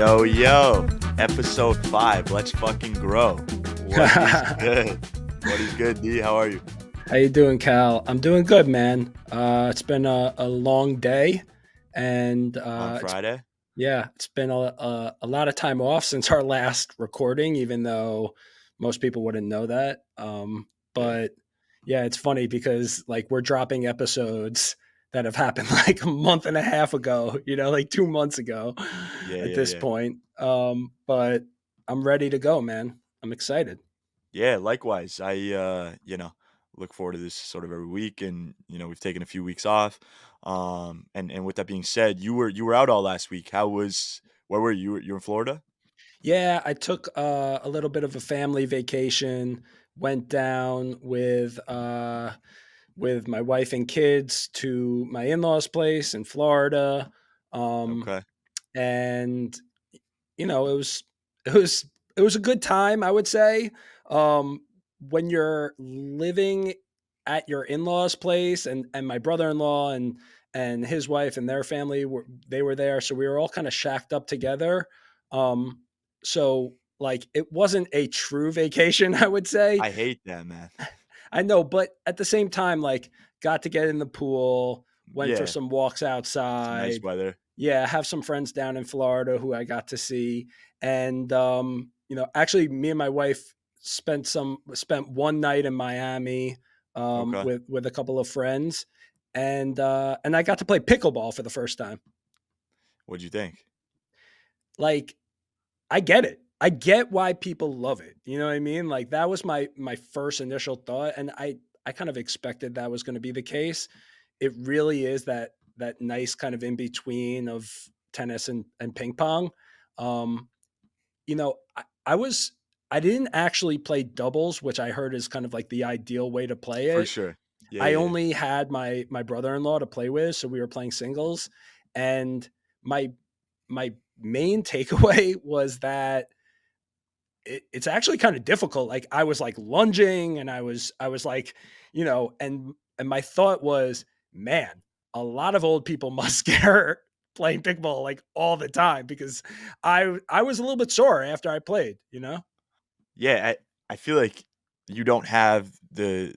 Yo, episode 5. Let's fucking grow. What is How good? What is good, D? How are you? you doing, Cal? I'm doing good, man. It's been a long day, and On it's Friday? yeah, it's been a lot of time off since our last recording, even though most people wouldn't know that. Yeah. But yeah, it's funny because like we're dropping episodes that have happened like a month and a half ago, like 2 months ago Yeah, at yeah, this yeah. point. But I'm ready to go, man. I'm excited. Yeah, likewise. I look forward to this sort of every week and we've taken a few weeks off. And with that being said, you were out all last week. Where were you? You were in Florida? Yeah, I took a little bit of a family vacation. Went down with my wife and kids to my in-laws' place in Florida, um, Okay. and it was it was it was a good time, I would say. When you're living at your in-laws' place, and my brother-in-law and his wife and their family were there, so we were all kind of shacked up together. Um, so like it wasn't a true vacation, I would say. I hate that, man. I know, but at the same time, like, got to get in the pool, went for Yeah, some walks some nice outside. weather. Yeah, have some friends down in Florida who I got to see. And actually me and my wife spent one night in Miami Okay. with a couple of friends, and I got to play pickleball for the first time. What'd you think? Like, I get it. I get why people love it. You know what I mean? Like that was my first initial thought, and I kind of expected that was going to be the case. It really is that nice kind of in between of tennis and ping pong. Um, I didn't actually play doubles, which I heard is kind of like the ideal way to play For it. sure. Yeah, I yeah, yeah. only had my brother-in-law to play with, so we were playing singles, and my my main takeaway was that it's actually kind of difficult. Like I was like lunging, and I was like, and my thought was, man, a lot of old people must scare playing pickleball like all the time because I was a little bit sore after I played. Yeah, I feel like you don't have the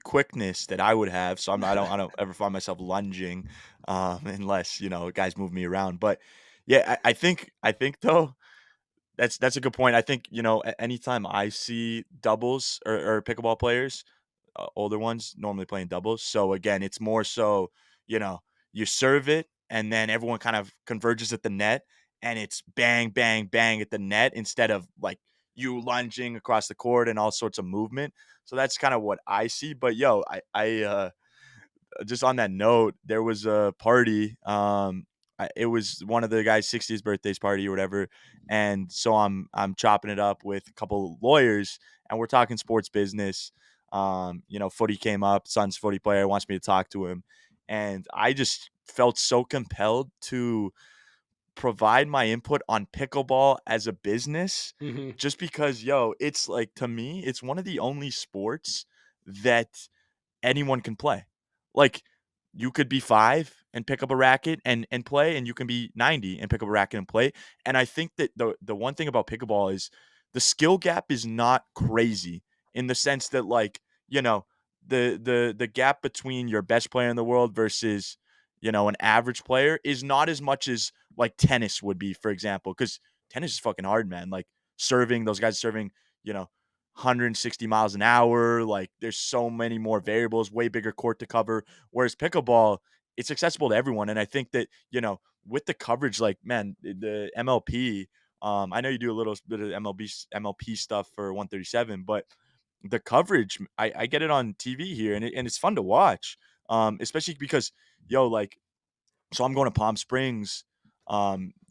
quickness that I would have, so I don't ever find myself lunging, unless, guys move me around. But yeah, I think though, that's a good point. I think, anytime I see doubles or pickleball players, older ones normally playing doubles. So again, it's more so, you know, you serve it and then everyone kind of converges at the net and it's bang, bang, bang at the net instead of like you lunging across the court and all sorts of movement. So that's kind of what I see. But yo, I just on that note, there was a party. It was one of the guy's 60th birthdays party or whatever, and so I'm chopping it up with a couple lawyers, and we're talking sports business. Footy came up. Son's footy player wants me to talk to him, and I just felt so compelled to provide my input on pickleball as a business, Hmm. just because, yo, it's like to me, it's one of the only sports that anyone can play. Like, you could be 5 and pick up a racket and play, and you can be 90 and pick up a racket and play. And I think that the one thing about pickleball is the skill gap is not crazy in the sense that, like, the gap between your best player in the world versus, an average player is not as much as like tennis would be, for example, because tennis is fucking hard, man. Like serving, those guys serving, you know, 160 miles an hour. Like there's so many more variables, way bigger court to cover. Whereas pickleball, it's accessible to everyone. And I think that, with the coverage, like, man, the MLP, I know you do a little bit of MLP stuff for 137, but the coverage, I get it on TV here and it's fun to watch. Especially because, like, so I'm going to Palm Springs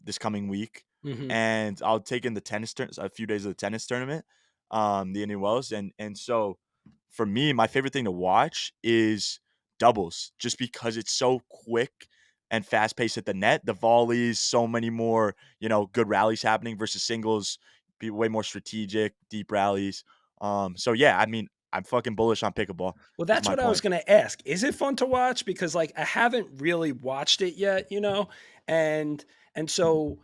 this coming week, Hmm. and I'll take in the a few days of the tennis tournament, the Indian Wells, and so for me, my favorite thing to watch is doubles, just because it's so quick and fast paced at the net. The volleys, so many more, good rallies happening versus singles, be way more strategic, deep rallies. So yeah, I mean, I'm fucking bullish on pickleball. Well, Is that's my what I was point. going to ask. Is it fun to watch? Because like I haven't really watched it yet, and and so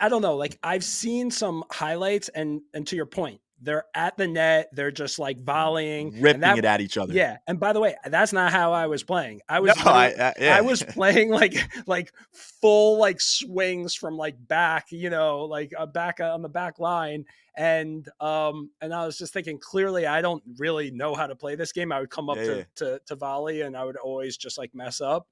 I don't know. Like I've seen some highlights, and to your point, they're at the net, they're just like volleying, and ripping that it at each other. yeah. And by the way, that's not how I was playing. I No, was literally I yeah. was playing like full like swings from like back, you know, like back on the back line. And I was just thinking clearly I don't really know how to play this game. I would come up Yeah, yeah. to volley and I would always just like mess up.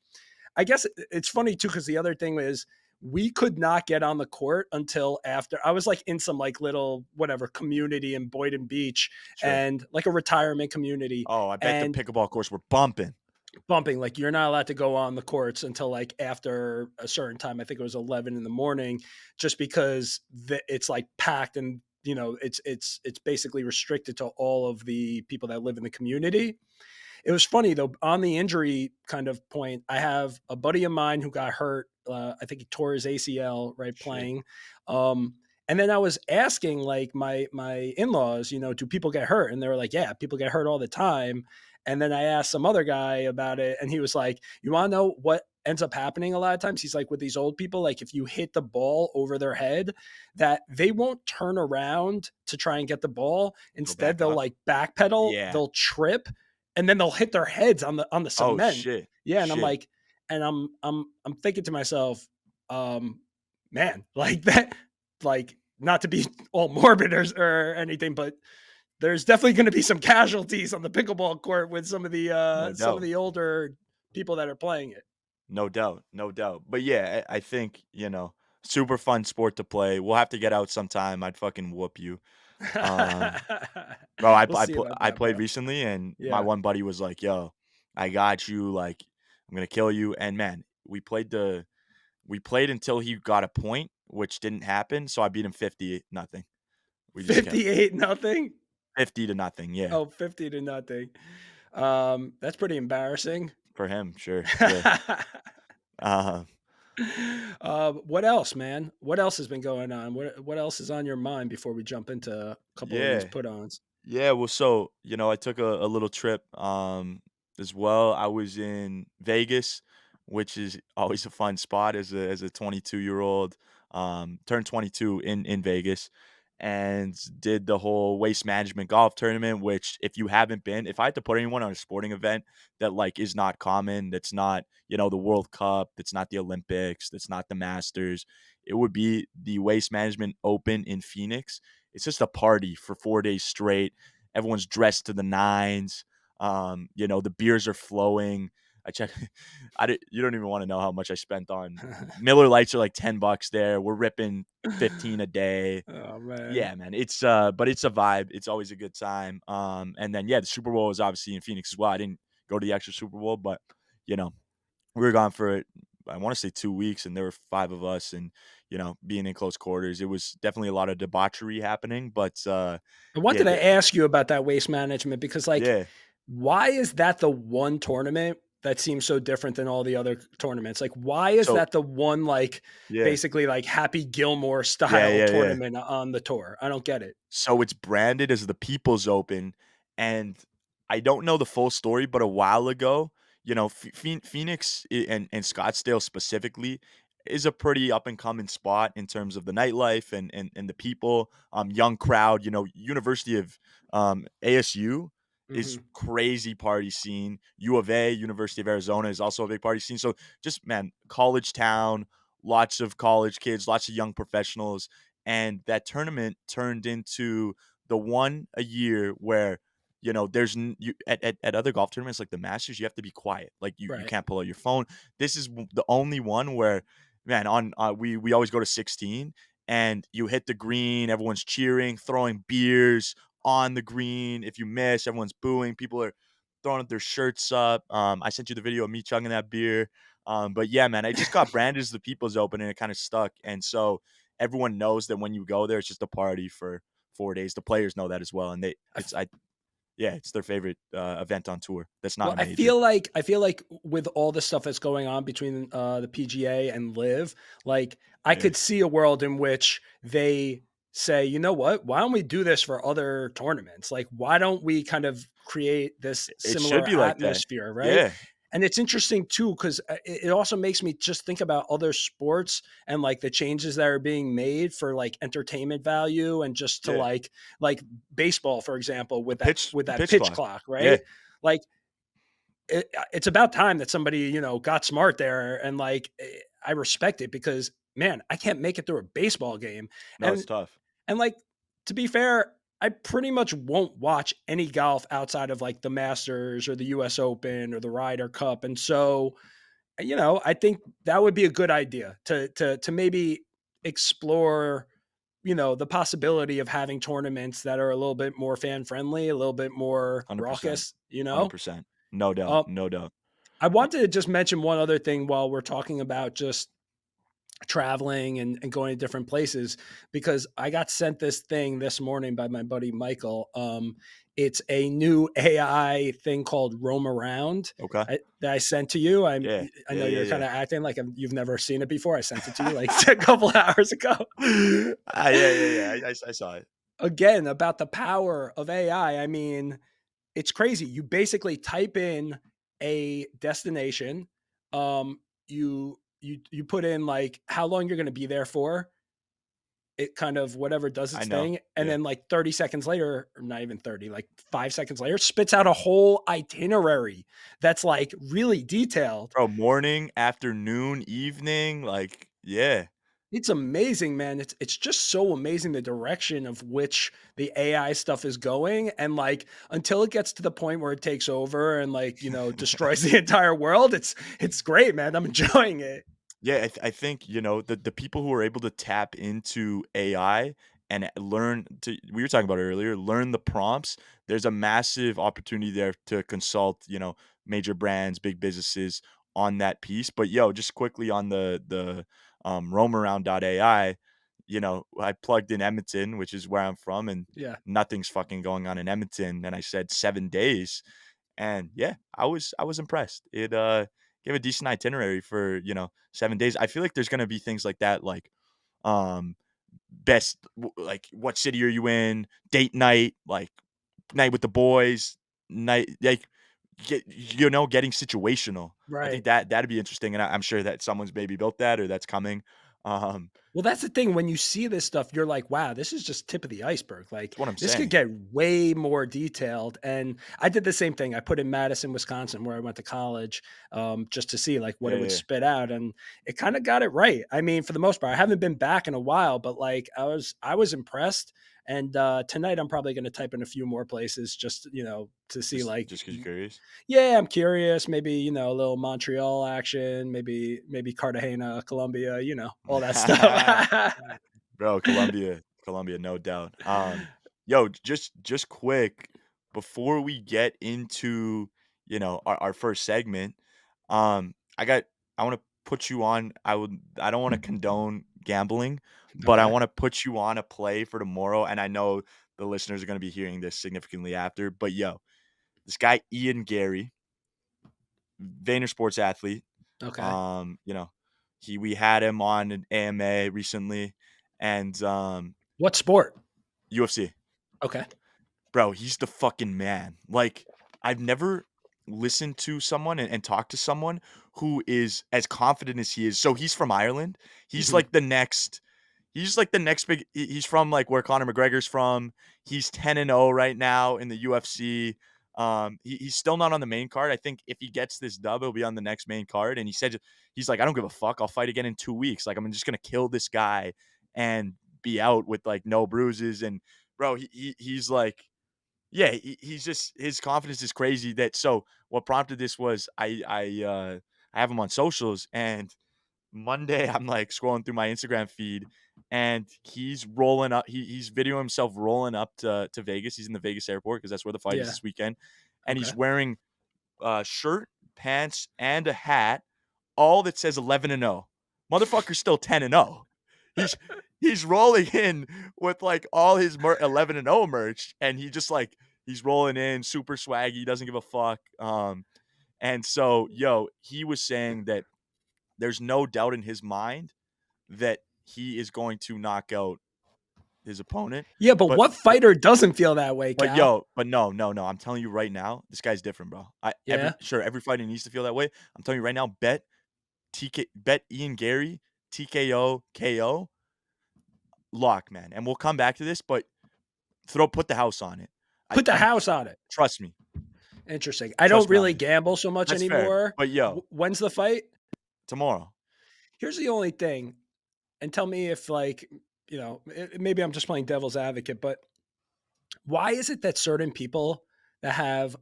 I guess it's funny too because the other thing is we could not get on the court until after I was like in some like little whatever community in Boynton Beach Sure. and like a retirement community Oh, I bet the and pickleball courts were bumping. bumping like you're not allowed to go on the courts until like after a certain time. I think it was 11 in the morning just because it's like packed and you know it's basically restricted to all of the people that live in the community. It was funny though, on the injury kind of point, I have a buddy of mine who got hurt. I think he tore his ACL right Shit. playing. And then I was asking like my in-laws, you know, do people get hurt? And they were like, yeah, people get hurt all the time. And then I asked some other guy about it, and he was like, you want to know what ends up happening a lot of times? He's like, with these old people, like if you hit the ball over their head, that they won't turn around to try and get the ball. Go Instead, back they'll up. like backpedal, Yeah. they'll trip, and then they'll hit their heads on the Oh, cement. shit. Yeah, and I'm Shit. like, and I'm thinking to myself, um, man, like that, like not to be all morbid or anything, but there's definitely going to be some casualties on the pickleball court with No some of doubt. the older people that are playing it. No doubt. No doubt. But yeah, I think, super fun sport to play. We'll have to get out sometime. I'd fucking whoop you. Um, Bro, We'll see about I that, played bro. recently, and my Yeah. one buddy was like, "Yo, I got you. Like, I'm gonna kill you." And man, we played until he got a point, which didn't happen. So I beat him 50 nothing. We just kept 58 nothing. 50 to nothing. Yeah, Oh, 50 to nothing. That's pretty embarrassing. for him, sure. Yeah. Uh, What else, man? What else has been going on? What else is on your mind before we jump into a couple of these yeah. put-ons? Yeah, well, so, I took a little trip, as well. I was in Vegas, which is always a fun spot as a 22-year-old. Turned 22 in Vegas and did the whole waste management golf tournament, which if you haven't been, if I had to put anyone on a sporting event that like is not common, that's not, the World Cup, that's not the Olympics, that's not the Masters, it would be the Waste Management Open in Phoenix. It's just a party for 4 days straight. Everyone's dressed to the nines. The beers are flowing. I check. You don't even want to know how much I spent on Miller Lights are like $10 there. We're ripping 15 a day. Oh man. Yeah, man. But it's a vibe. It's always a good time. And then yeah, the Super Bowl was obviously in Phoenix as well. I didn't go to the extra Super Bowl, but you know, we were gone for I want to say 2 weeks, and there were five of us, and being in close quarters, it was definitely a lot of debauchery happening. But I wanted yeah, to ask you about that waste management because, like, yeah. why is that the one tournament that seems so different than all the other tournaments? Like, why is So that the one, like, yeah, basically like Happy Gilmore yeah, style yeah, yeah. tournament on the tour? I don't get it. So it's branded as the People's Open, and I don't know the full story, but a while ago, Phoenix and Scottsdale specifically is a pretty up and coming spot in terms of the nightlife and the people, young crowd. University of ASU is Hmm. crazy party scene. U of A, University of Arizona is also a big party scene. So just man, college town, lots of college kids, lots of young professionals, and that tournament turned into the one a year where there's at other golf tournaments like the Masters, you have to be quiet, like you Right. can't pull out your phone. This is the only one where man on we always go to 16, and you hit the green, everyone's cheering, throwing beers on the green. If you miss, everyone's booing, people are throwing their shirts up. I sent you the video of me chugging that beer. But yeah, man, I just got branded as the People's Open, and it kind of stuck. And so everyone knows that when you go there, it's just a party for 4 days. The players know that as well, and yeah, it's their favorite event on tour. That's not Well, a I major. feel like with all the stuff that's going on between the PGA and Live, like I Yeah, could see a world in which they say, you know what, why don't we do this for other tournaments? Like, why don't we kind of create this it should similar be like that. atmosphere, right? Yeah, And it's interesting too because it also makes me just think about other sports and like the changes that are being made for like entertainment value and just to Yeah. like baseball, for example, with The that pitch pitch clock. clock, Yeah, right? Like it's about time that somebody got smart there and like I respect it because man, I can't make it through a baseball game, no, it's and tough. like, to be fair, I pretty much won't watch any golf outside of like the Masters or the US Open or the Ryder Cup. And so, I think that would be a good idea to maybe explore, the possibility of having tournaments that are a little bit more fan friendly, a little bit more 100%. raucous. 100%. No doubt, Um, no doubt. I Y wanted to just mention one other thing while we're talking about just traveling and going to different places because I got sent this thing this morning by my buddy Michael. It's a new AI thing called Roam Around Okay. that I sent to you. Yeah. I Yeah, know yeah, you're yeah. kind of acting like you've never seen it before. I sent it to you like a couple hours ago. Yeah, yeah, yeah. I saw it. Again, about the power of AI. I mean, it's crazy. You basically type in a destination. You put in like how long you're going to be there for. It kind of whatever does I its know. thing, and Yeah. then like 30 seconds later, or not even 30, like 5 seconds later, spits out a whole itinerary that's like really detailed. Bro, morning, afternoon, evening, like, yeah. It's amazing, man. It's just so amazing the direction of which the AI stuff is going. And like until it gets to the point where it takes over and like, destroys the entire world, it's great, man. I'm enjoying it. Yeah, I think, the people who are able to tap into AI and learn to we were talking about it earlier, learn the prompts, there's a massive opportunity there to consult, major brands, big businesses on that piece. But yo, just quickly on the roamaround.ai, I plugged in Edmonton, which is where I'm from, and Yeah. nothing's fucking going on in Edmonton. And I said 7 days. And yeah, I was impressed. It gave a decent itinerary for, 7 days. I feel like there's gonna be things like that, like, um, like, what city are you in? Date night, like, night with the boys, night like, getting situational. I think Right. that'd be interesting, and I'm sure that someone's maybe built that or that's coming. Um, Well, that's the thing. When you see this stuff, you're like, wow, this is just tip of the iceberg. Like, that's what I'm this could saying. get way more detailed. And I did the same thing. I put in Madison, Wisconsin, where I went to college, just to see like what Yeah, it would yeah, spit out. And it kind of got it right. I mean, for the most part, I haven't been back in a while, but like I was impressed. And tonight I'm probably going to type in a few more places just, to see just like just 'cause you're curious. yeah, I'm curious. Maybe, a little Montreal action, maybe Cartagena, Colombia, all that stuff. Bro, Colombia, no doubt. Yo, just quick before we get into, our first segment, I got I want to put you on. I don't want to condone gambling, but I Okay. want to put you on a play for tomorrow. And I know the listeners are going to be hearing this significantly after, but yo, this guy Ian Gary, Vayner sports athlete, Okay. um, you know, we had him on an AMA recently, and What sport? UFC. Okay. Bro, he's the fucking man. Like, I've never listened to someone and talked to someone who is as confident as he is. So he's from Ireland. He's Mhm. like the next he's like the next big he's from like where Conor McGregor's from. He's 10-0 right now in the UFC. He's still not on the main card. I think if he gets this dub, he'll be on the next main card. And he said he's like, I don't give a fuck. I'll fight again in 2 weeks. Like, I'm just gonna kill this guy and be out with like no bruises. And bro, he's like yeah, he's just his confidence is crazy that so what prompted this was I have him on socials and Monday I'm like scrolling through my Instagram feed and he's rolling up he's videoing himself rolling up to Vegas. He's in the Vegas airport because that's where the fight is Yeah. this weekend. And Okay. he's wearing shirt, pants, and a hat, all that says 11-0. Motherfucker's still 10-0. He's he's rolling in with like all his 11-0 merch, and he just like he's rolling in super swaggy. He doesn't give a fuck. And so yo, he was saying that there's no doubt in his mind that he is going to knock out his opponent. Yeah, but But what but fighter doesn't feel that way, but Cal? yo, but no, no, no. I'm telling you right now, this guy's different, bro. Yeah? Every fighter needs to feel that way. I'm telling you right now, bet Ian Gary, TKO, KO, lock, man. And we'll come back to this, but put the house on it. Put the I'm house on it. trust me. Interesting. I don't Trust me on really this. gamble so much That's fair. anymore. But yo, When's the fight? tomorrow. Here's the only thing, and tell me if, like, maybe I'm just playing devil's advocate, but why is it that certain people that have,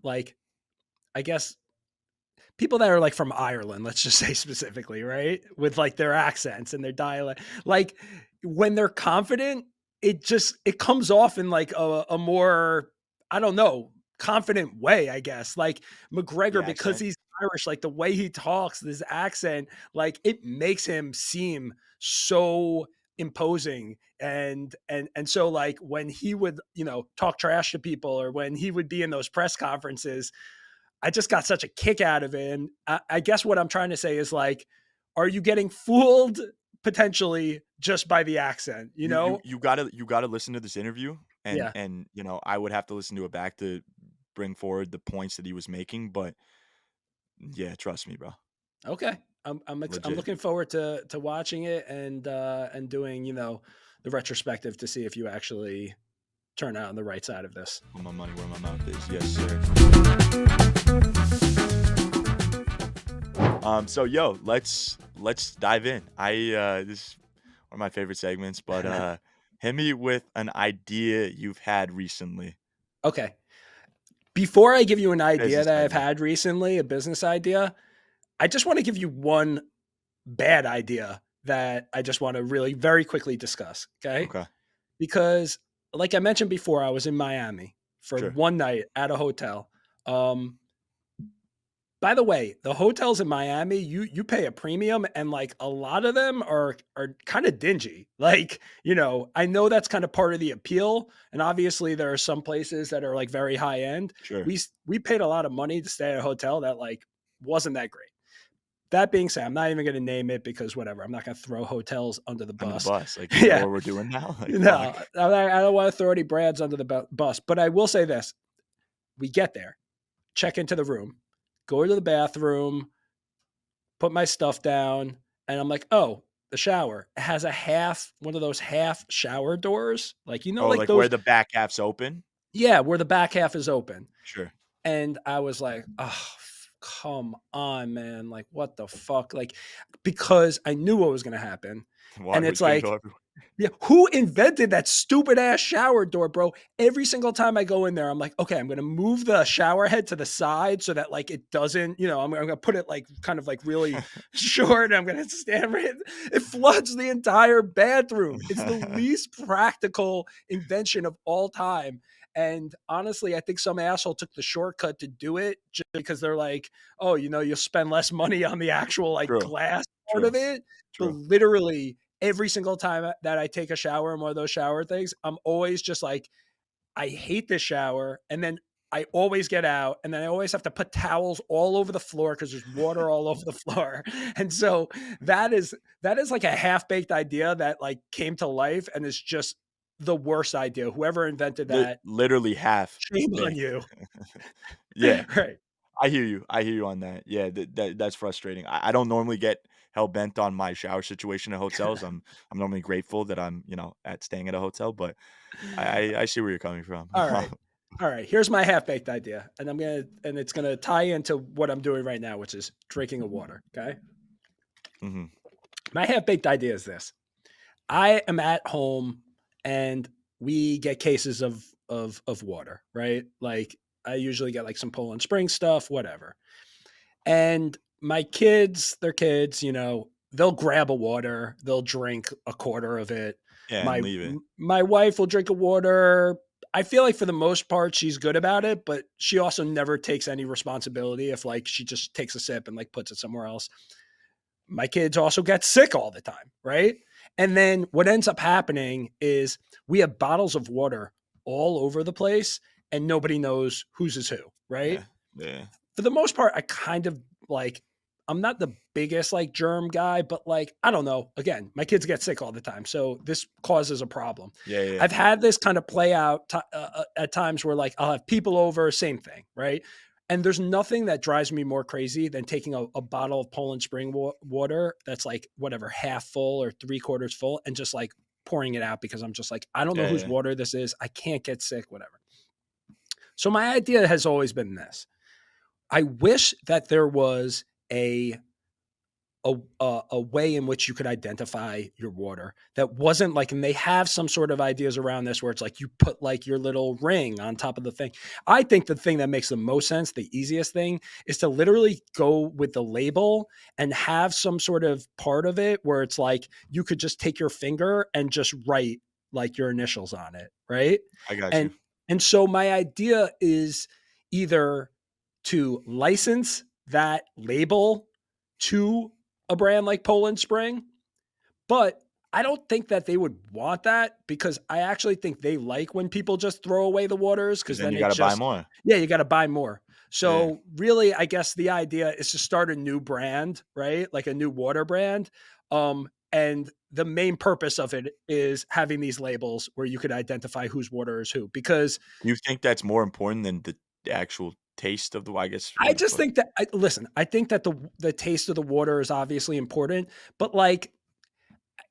like, I guess people that are like from Ireland, let's just say specifically, right? With like their accents and their dialect, like when they're confident, it comes off in like a more, I don't know, confident way, I guess. Like The McGregor, because accent. he's Irish, like the way he talks, this accent, like it makes him seem so imposing. And so like when he would, talk trash to people, or when he would be in those press conferences, I just got such a kick out of it. And I guess what I'm trying to say is like, are you getting fooled potentially just by the accent? You know? You gotta listen to this interview, Yeah. and I would have to listen to it back to bring forward the points that he was making, but yeah, trust me, bro. Okay. I'm Legit. looking forward to watching it and doing the retrospective to see if you actually turn out on the right side of this. Put my money where my mouth is. Yes, sir. So yo, let's dive in. This is one of my favorite segments, but hit me with an idea you've had recently. Okay. Before I give you an idea Business that I've idea. had recently, a business idea, I just want to give you one bad idea that I just want to really very quickly discuss. Okay. Okay. Because, like I mentioned before, I was in Miami for Sure. one night at a hotel. Um, by the way, the hotels in Miami, you pay a premium, and like a lot of them are kind of dingy. Like, I know that's kind of part of the appeal, and obviously there are some places that are like very high end. Sure. We paid a lot of money to stay at a hotel that like wasn't that great. That being said, I'm not even going to name it because whatever. I'm not going to throw hotels under the Under the bus. bus. Like, is that Yeah, what we're doing now? Like, no, fuck. I don't want to throw any brands under the bus, but I will say this: we get there, check into the room, go to the bathroom, put my stuff down, and I'm like, oh, the shower. It has one of those half shower doors, like Oh, like like where those. the back half's open? Yeah, where the back half is open. Sure. And I was like, oh, come on, man. Like, what the fuck? Like, because I knew what was going to happen. And Water it's was gonna go like, everywhere. yeah, who invented that stupid ass shower door, bro? Every single time I go in there, I'm like, okay, I'm gonna move the shower head to the side so that like it doesn't, I'm gonna put it like kind of like really short. I'm gonna stand right. It floods the entire bathroom. It's the least practical invention of all time. And honestly, I think some asshole took the shortcut to do it just because they're like, oh, you'll spend less money on the actual like True. glass part of True. it. But True. literally, every single time that I take a shower in one of those shower things, I'm always just like, I hate this shower. And then I always get out, and then I always have to put towels all over the floor because there's water all over the floor. And so that is like a half-baked idea that like came to life and is just the worst idea. Whoever invented that, Literally half shame on baked. you. Yeah. Right. I hear you. I hear you on that. Yeah, that's frustrating. I don't normally get hell bent on my shower situation at hotels. I'm normally grateful that I'm, at staying at a hotel, but I see where you're coming from. All right. All right. Here's my half-baked idea. And it's gonna tie into what I'm doing right now, which is drinking of water. Okay. Mhm. My half-baked idea is this. I am at home and we get cases of water, right? Like I usually get like some Poland Spring stuff, whatever. And my kids, they're kids, they'll grab a water, they'll drink a quarter of it. Yeah, and My leave it. my wife will drink a water. I feel like for the most part she's good about it, but she also never takes any responsibility if like she just takes a sip and like puts it somewhere else. My kids also get sick all the time, right? And then what ends up happening is we have bottles of water all over the place and nobody knows whose is who, right? Yeah. Yeah. For the most part, I kind of like I'm not the biggest like germ guy, but like I don't know. Again, my kids get sick all the time, so this causes a problem. Yeah, yeah, yeah. I've had this kind of play out at times where like I'll have people over, same thing, right? And there's nothing that drives me more crazy than taking a bottle of Poland Spring water that's like whatever half full or three quarters full and just like pouring it out because I'm just like I don't know Yeah, whose yeah. water this is. I can't get sick, whatever. So my idea has always been this. I wish that there was a a way in which you could identify your water that wasn't like, and they have some sort of ideas around this where it's like you put like your little ring on top of the thing. I think the thing that makes the most sense, the easiest thing, is to literally go with the label and have some sort of part of it where it's like you could just take your finger and just write like your initials on it, right? I got you. And so my idea is either to license that label to a brand like Poland Spring, but I don't think that they would want that because I actually think they like when people just throw away the waters Because because then then you it gotta buy just, more. yeah, you got to buy more. Yeah. So really, I guess the idea is to start a new brand, right? Like a new water brand. And the main purpose of it is having these labels where you could identify whose water is who. Because Do you think that's more important than the actual taste of the I guess I what just but think that listen, I think that the taste of the water is obviously important, but like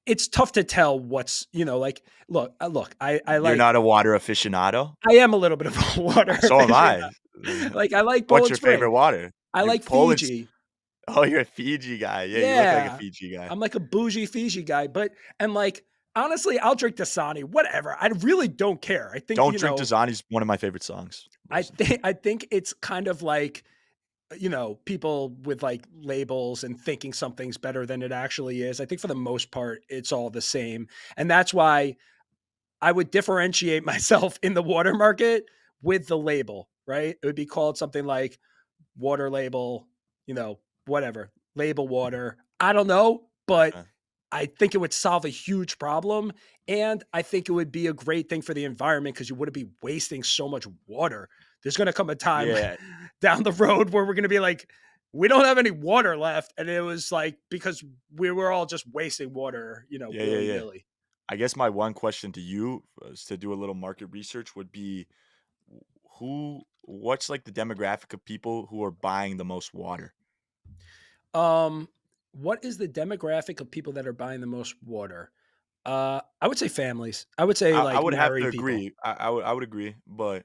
it's tough to tell what's, like look, I you're like not a water aficionado? I am a little bit of a water So am I. aficionado. Like I like What's Poland your Spring. favorite water? I You like Poland's Fiji. Oh, you're a Fiji guy. Yeah, you look like a Yeah. Fiji guy. I'm like a bougie Fiji guy, but and like honestly, I'll drink Dasani, whatever. I really don't care. I think, Don't Drink Dasani's one of my favorite songs. Listen. I think it's kind of like people with like labels and thinking something's better than it actually is. I think for the most part, it's all the same. And that's why I would differentiate myself in the water market with the label, right? It would be called something like water label, whatever, label water. I don't know, but Okay. I think it would solve a huge problem. And I think it would be a great thing for the environment because you wouldn't be wasting so much water. There's going to come a time Yeah. down the road where we're going to be like, we don't have any water left. And it was like, because we were all just wasting water, Yeah, yeah, willy yeah. nilly. I guess my one question to you is to do a little market research would be what's like the demographic of people who are buying the most water? Um, what is the demographic of people that are buying the most water? I would say families. I would say I like would have to married people. agree. I would agree, but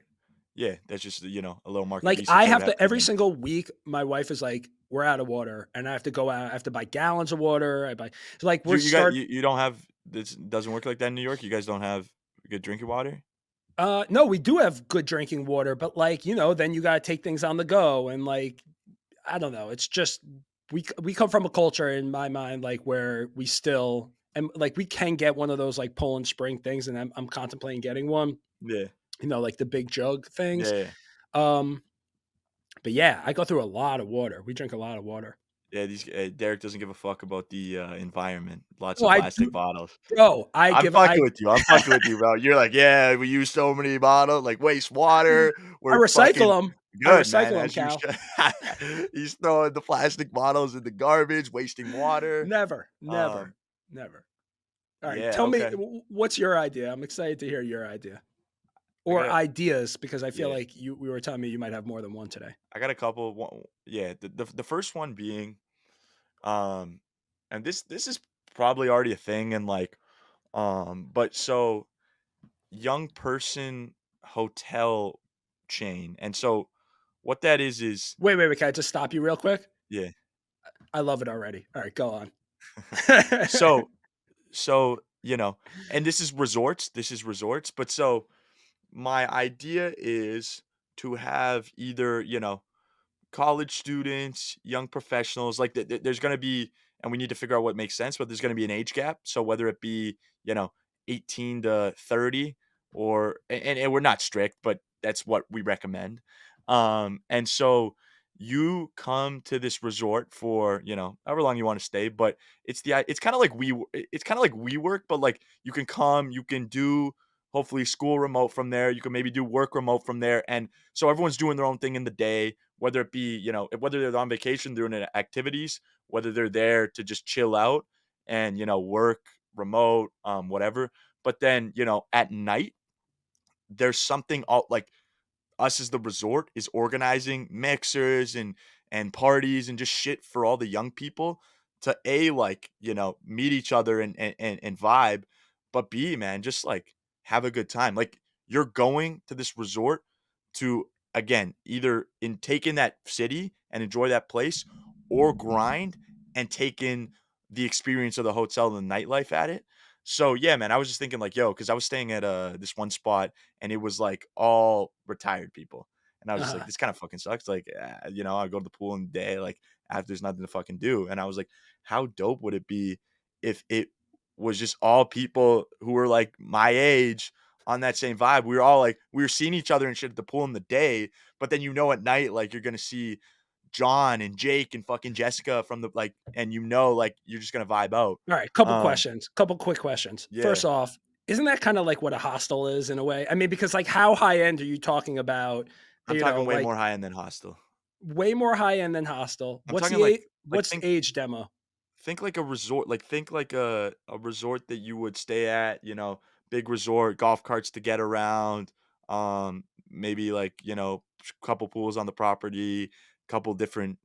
yeah, that's just, a little market Like I research I would have have to to every run. single week. My wife is like, "We're out of water," and I have to go out. I have to buy gallons of water. I buy so like we're You got start. you don't have this doesn't work like that in New York? You guys don't have good drinking water? No, we do have good drinking water, but like then you got to take things on the go, and like I don't know. It's just we come from a culture in my mind like where we still and like we can get one of those like Poland Spring things, and I'm contemplating getting one. Yeah. Like the big jug things. Yeah, yeah. Um, but yeah, I go through a lot of water. We drink a lot of water. Yeah, Derek doesn't give a fuck about the, environment. Lots Oh, of I plastic do, bottles. bro. I I'm give fucking with you, I'm fucking with you, bro. You're like, "Yeah, we use so many bottles, like, waste water. I We're fucking" recycle them. I good, man, recycle them, as you Cal. should. He's throwing the plastic bottles in the garbage, wasting water. Never, never, Um, never. All right, yeah, tell me okay. what's your idea? I'm excited to hear your idea I or got a ideas because I feel yeah, like we were telling me you might have more than one today. I got a couple, one yeah, the first one being, um and this is probably already a thing and, like, but so young person hotel chain, and so what that is Wait, wait, wait. Can I just stop you real quick? yeah. I love it already. All right, go on. So and this is resorts, but so my idea is to have either, college students, young professionals, like there's going to be, and we need to figure out what makes sense, but there's going to be an age gap. So whether it be, you know, 18 to 30 and we're not strict, but that's what we recommend. And so you come to this resort for, however long you want to stay, but it's kind of like it's kind of like we work, but like you can come, you can do hopefully school remote from there. You can maybe do work remote from there. And so everyone's doing their own thing in the day, whether it be, whether they're on vacation doing activities, whether they're there to just chill out and, work remote, whatever. But then, at night, there's something all like us as the resort is organizing mixers and parties and just shit for all the young people to a like meet each other and vibe, but b man just like have a good time. Like you're going to this resort to again either in take in that city and enjoy that place or grind and take in the experience of the hotel and the nightlife at it. So yeah, man, I was just thinking like, yo, because I was staying at this one spot and it was like all retired people. And I was just like, Uh-huh. this kind of fucking sucks. Like, I go to the pool in the day, like after there's nothing to fucking do. And I was like, how dope would it be if it was just all people who were like my age on that same vibe? We were all like, we were seeing each other and shit at the pool in the day, but then at night, like you're gonna see John and Jake and fucking Jessica from the like, and like you're just gonna vibe out. All right, couple Um, questions. Couple quick questions. yeah, First off, isn't that kind of like what a hostel is in a way? I mean, because like how high end are you talking about? I'm talking way Like more high end than hostel. way more high end than hostel. I'm talking like What's age demo? think like a resort, like think like a resort that you would stay at, big resort, golf carts to get around, maybe like, couple pools on the property, couple different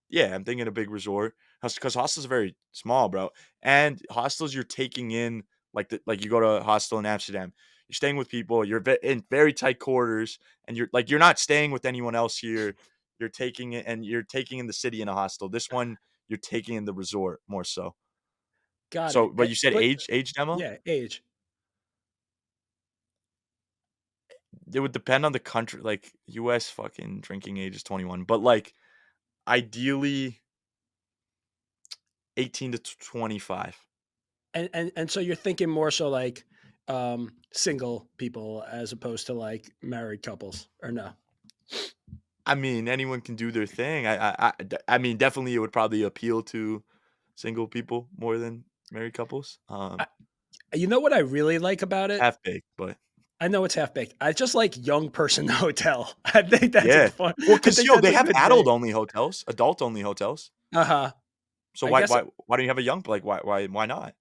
yeah, I'm thinking a big resort. Because hostels are very small, bro. And hostels you're taking in like you go to a hostel in Amsterdam. You're staying with people, you're in very tight quarters, and you're not staying with anyone else here. You're taking it and you're taking in the city in a hostel. This one you're taking in the resort more so. Got So, it. but you said But age demo? yeah, age. It would depend on the country. Like US fucking drinking age is 21, but like ideally 18 to 25. And so you're thinking more so like single people as opposed to like married couples or no? I mean, anyone can do their thing. I mean, definitely it would probably appeal to single people more than married couples. I, you know what I really like about it? Half baked, but I know it's half baked. I just like young person hotel. I think that's a yeah. fun. Well, I cause think yo, that's they a have good adult thing. only hotels, adult only hotels. Uh huh. So I why guess why why don't you have a young like why not?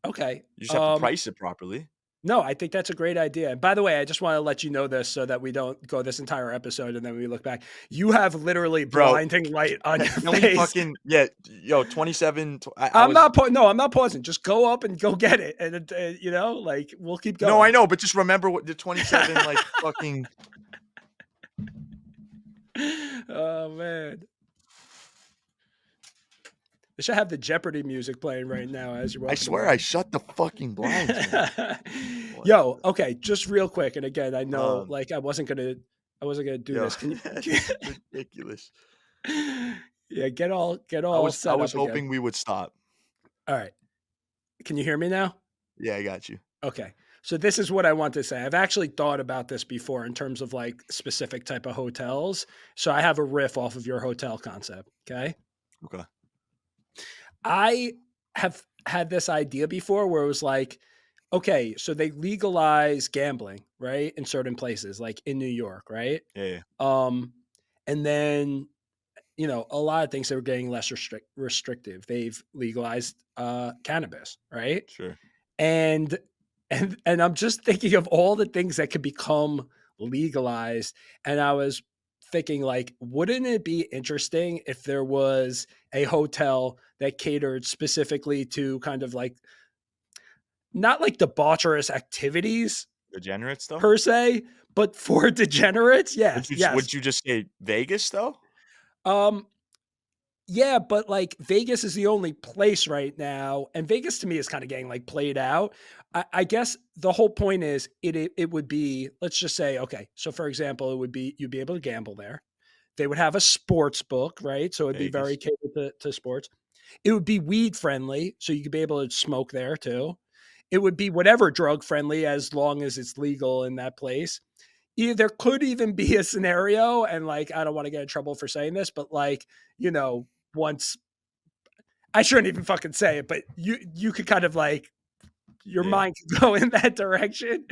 okay. You just have to price it properly. No, I think that's a great idea. And by the way, I just want to let you know this so that we don't go this entire episode and then we look back. You have literally Bro, blinding light on your can we face. fucking yeah, yo, 27 I was No, I'm not pausing. Just go up and go get it, and like we'll keep no, I going. know, but just remember what the 27 like fucking Oh man, they should have the Jeopardy music playing right now as you're I walking swear away. I shut the fucking blinds, man. What Yo, the okay, just real quick, and again, I know um like I wasn't gonna do Yo, this. Can you? that's ridiculous. Yeah, get I all was I set was up again. hoping we would stop. All right, can you hear me now? Yeah, I got you. Okay. So this is what I want to say. I've actually thought about this before in terms of like specific type of hotels. So I have a riff off of your hotel concept. Okay. Okay. I have had this idea before where it was like, okay, so they legalize gambling, right? In certain places, like in New York, right? Yeah, yeah, Um, and then, a lot of things that were getting less restrictive. They've legalized cannabis, right? sure. And and I'm just thinking of all the things that could become legalized, and I was thinking like, wouldn't it be interesting if there was a hotel that catered specifically to kind of like not like debaucherous activities Degenerates though? per se, but for degenerates? Yes, yes. Would you just say Vegas though? Um, Yeah, but, like, Vegas is the only place right now, and Vegas to me is kinda getting, like, played out. I guess the whole point is it would be let's just say, okay, so for example, it would be you'd be able to gamble there. They would have a sports book, right? So it'd be very Vegas. catered to sports. It would be weed friendly, so you could be able to smoke there too. It would be whatever drug friendly as long as it's legal in that place. There could even be a scenario, and like I don't want to get in trouble for saying this, but like once I shouldn't even fucking say it, but you could kind of like your Yeah, mind can go in that direction.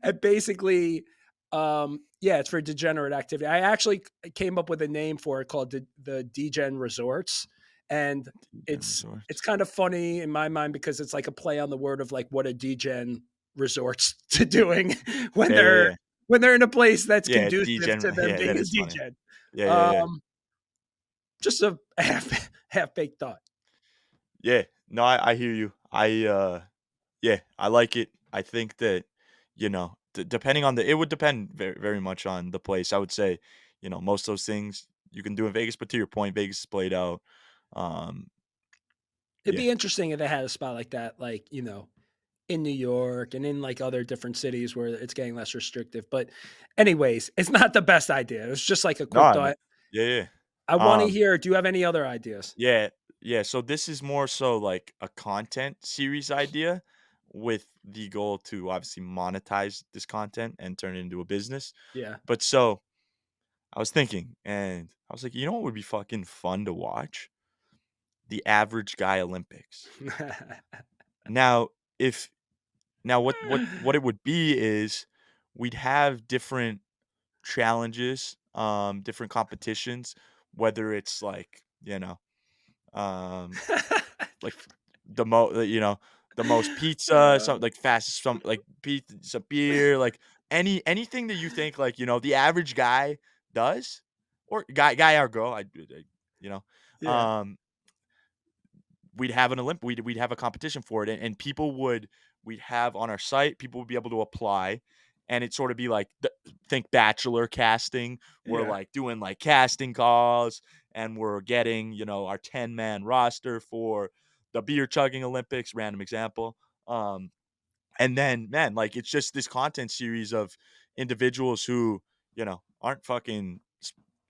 And basically, yeah, it's for degenerate activity. I actually came up with a name for it called the degen resorts, and and it's resorts. kind of funny in my mind because it's like a play on the word of like what a degen resorts to doing when Yeah, yeah, they're yeah. when they're in a place that's Yeah, conducive to degen them yeah, being that a is funny. degen. Yeah, yeah, yeah. Um, just a half baked thought. Yeah. No, I hear you. Yeah, I like it. I think that, depending on it would depend very, very much on the place. I would say, most of those things you can do in Vegas, but to your point, Vegas is played out. Um, It'd yeah. be interesting if they had a spot like that, like, in New York and in like other different cities where it's getting less restrictive. But anyways, it's not the best idea. It's just like a No, quick I mean, thought. yeah, yeah. I want to Um, hear, do you have any other ideas? yeah, yeah. So this is more so like a content series idea with the goal to obviously monetize this content and turn it into a business. Yeah. But so I was thinking, and I was like, you know what would be fucking fun to watch? The Average Guy Olympics. Now, if now what it would be is we'd have different challenges, different competitions, whether it's like, um, like the most pizza, Uh, some like fastest, some like pizza, beer, like anything that you think like, the average guy does, or guy or girl, you know, yeah. um we'd have we'd have a competition for it, and people would we'd have on our site, people would be able to apply, and it sort of be like think bachelor casting. We're Yeah. like doing like casting calls, and we're getting, our 10-man roster for the beer chugging Olympics, random example. And then, man, like, it's just this content series of individuals who, aren't fucking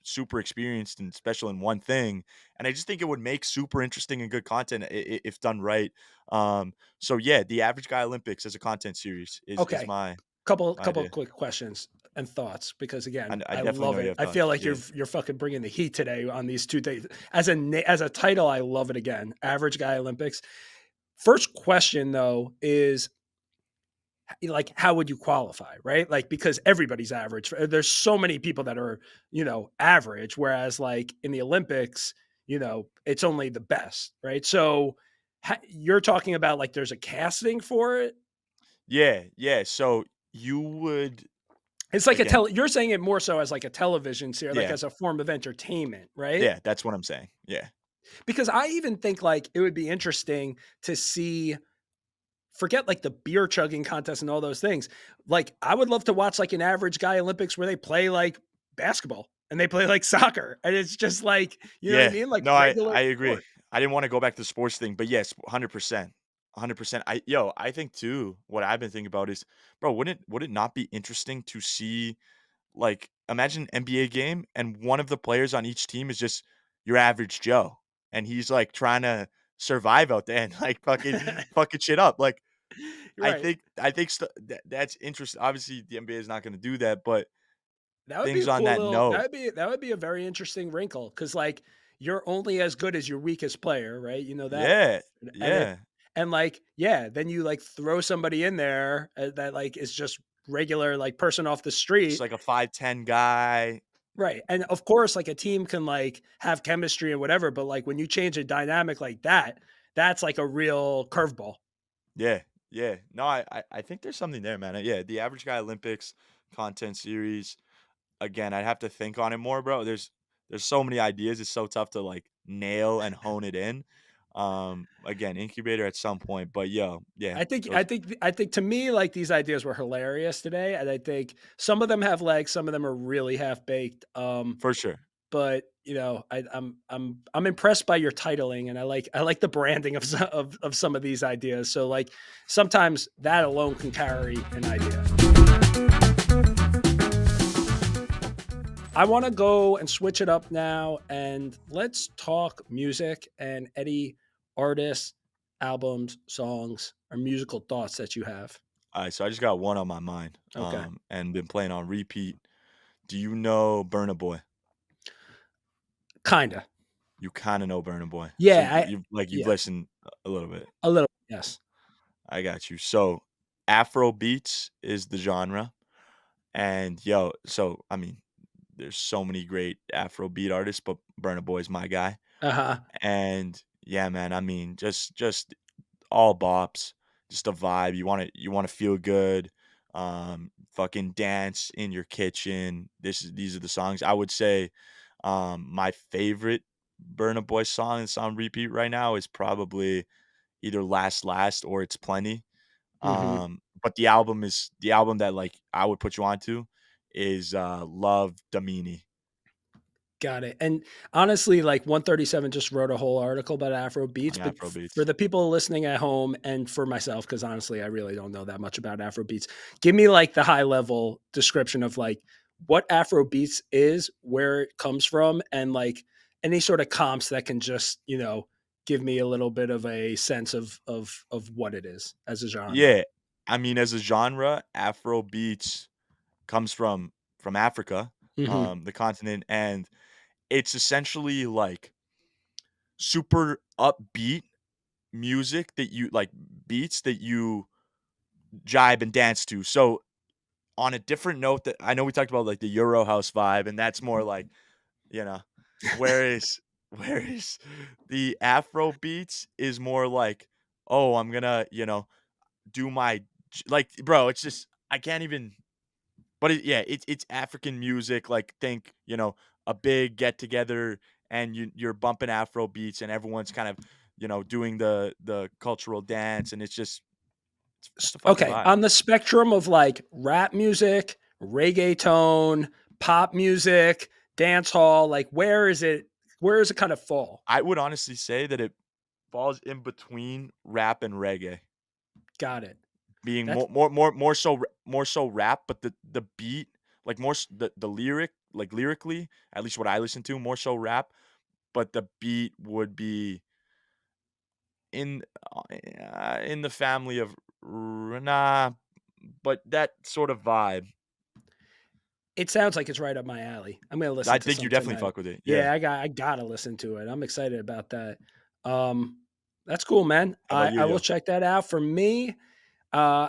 super experienced and special in one thing. And I just think it would make super interesting and good content if done right. So yeah, the Average Guy Olympics as a content series is Okay. my Couple idea. of quick questions and thoughts because again, I I definitely love know you it. have I feel thoughts. like Yeah, you're fucking bringing the heat today on these two things. As a title, I love it again. Average Guy Olympics. First question though is like how would you qualify, right? Like because everybody's average. There's so many people that are, average whereas like in the Olympics, it's only the best, right? So you're talking about like there's a casting for it. yeah, yeah. So you would It's like a again, you're saying it more so as like a television series, like yeah, as a form of entertainment, right? yeah. That's what I'm saying. Yeah, Because I even think like it would be interesting to see, forget like the beer chugging contest and all those things. Like I would love to watch like an average guy Olympics where they play like basketball and they play like soccer. And it's just like, you know what I yeah. mean? Like No, regular I agree. sport. I didn't want to go back to the sports thing, but yes, 100%. 100%. I think too, what I've been thinking about is, bro, would it not be interesting to see, like, imagine an NBA game and one of the players on each team is just your average Joe, and he's like trying to survive out there and like fucking shit up. Like, You're right. I think that's interesting. Obviously, the NBA is not going to do that, but That would be things a on cool that little note, that would be a very interesting wrinkle because like you're only as good as your weakest player, right? You know that, yeah, and it yeah, and like yeah, then you like throw somebody in there that like is just regular like person off the just street. like a 5'10" guy. Right, and of course, like, a team can, like, have chemistry and whatever, but, like, when you change a dynamic like that, that's like a real curveball. Yeah, yeah. No, I think there's something there, man. Yeah, the Average Guy Olympics content series. Again, I'd have to think on it more, bro. There's so many ideas. It's so tough to like nail and hone it in. Again, incubator at some point, but yo, yeah, those I think to me, like, these ideas were hilarious today, and I think some of them have legs, some of them are really half-baked, for sure. but, I'm impressed by your titling, and I like the branding of of some of these ideas, so, like, sometimes that alone can carry an idea. I want to go and switch it up now and let's talk music and any artists, albums, songs, or musical thoughts that you have. All right, so I just got one on my mind, Okay. and been playing on repeat. Do you know Burna Boy? Kinda. You kind of know Burna Boy, so Yeah, you've yeah, listened a little bit. a little, yes. I got you. So, Afro beats is the genre, and yo, so I mean, there's so many great Afro beat artists, but Burna Boy's my guy. Uh-huh. And yeah, man, I mean, just all bops, just a vibe. You wanna feel good, fucking dance in your kitchen. These are the songs. I would say, my favorite Burna Boy song that's on repeat right now is probably either Last Last or It's Plenty. Mhm. But the album that, like, I would put you onto is, Love Damini Got it. And honestly, like 137 just wrote a whole article about Afro beats, on but Afro for beats. the people listening at home and for myself, because honestly, I really don't know that much about Afro beats. Give me like the high level description of like what Afro beats is, where it comes from, and like any sort of comps that can just, give me a little bit of a sense of what it is as a genre. Yeah. I mean, as a genre, Afro beats comes from Africa, Hmm. the continent, and it's essentially like super upbeat music that you like beats that you jibe and dance to. So on a different note that I know we talked about like the Euro house vibe, and that's more like, you know, whereas whereas the Afro beats is more like, oh, I'm gonna, do my like, bro, it's just I can't even. But yeah, it's African music. Like think, a big get together, and you're bumping Afro beats, and everyone's kind of, doing the cultural dance, and it's a fucking Okay, vibe. on the spectrum of like rap music, reggaeton, pop music, dance hall, like where does it kind of fall? I would honestly say that it falls in between rap and reggae, Got it. being That's more so rap, but the beat, like the lyric, like lyrically, at least what I listen to, more so rap, but the beat would be in in the family of nah, but that sort of vibe. it sounds like it's right up my alley. I'm gonna I listen to think you some definitely tonight. fuck with it. Yeah. Yeah, I gotta listen to it. I'm excited about that. Um, that's cool, man. How about you, I will yo? check that out. For me, uh,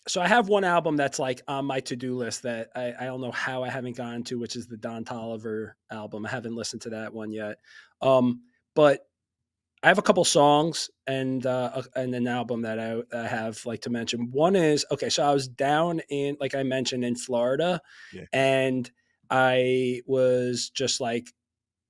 so I have one album that's like on my to-do list that I don't know how I haven't gotten to, which is the Don Toliver album. I haven't listened to that one yet. But I have a couple songs and an album that I have like to mention. One is okay. So I was down in, like I mentioned, in Florida, Yeah. and I was just like,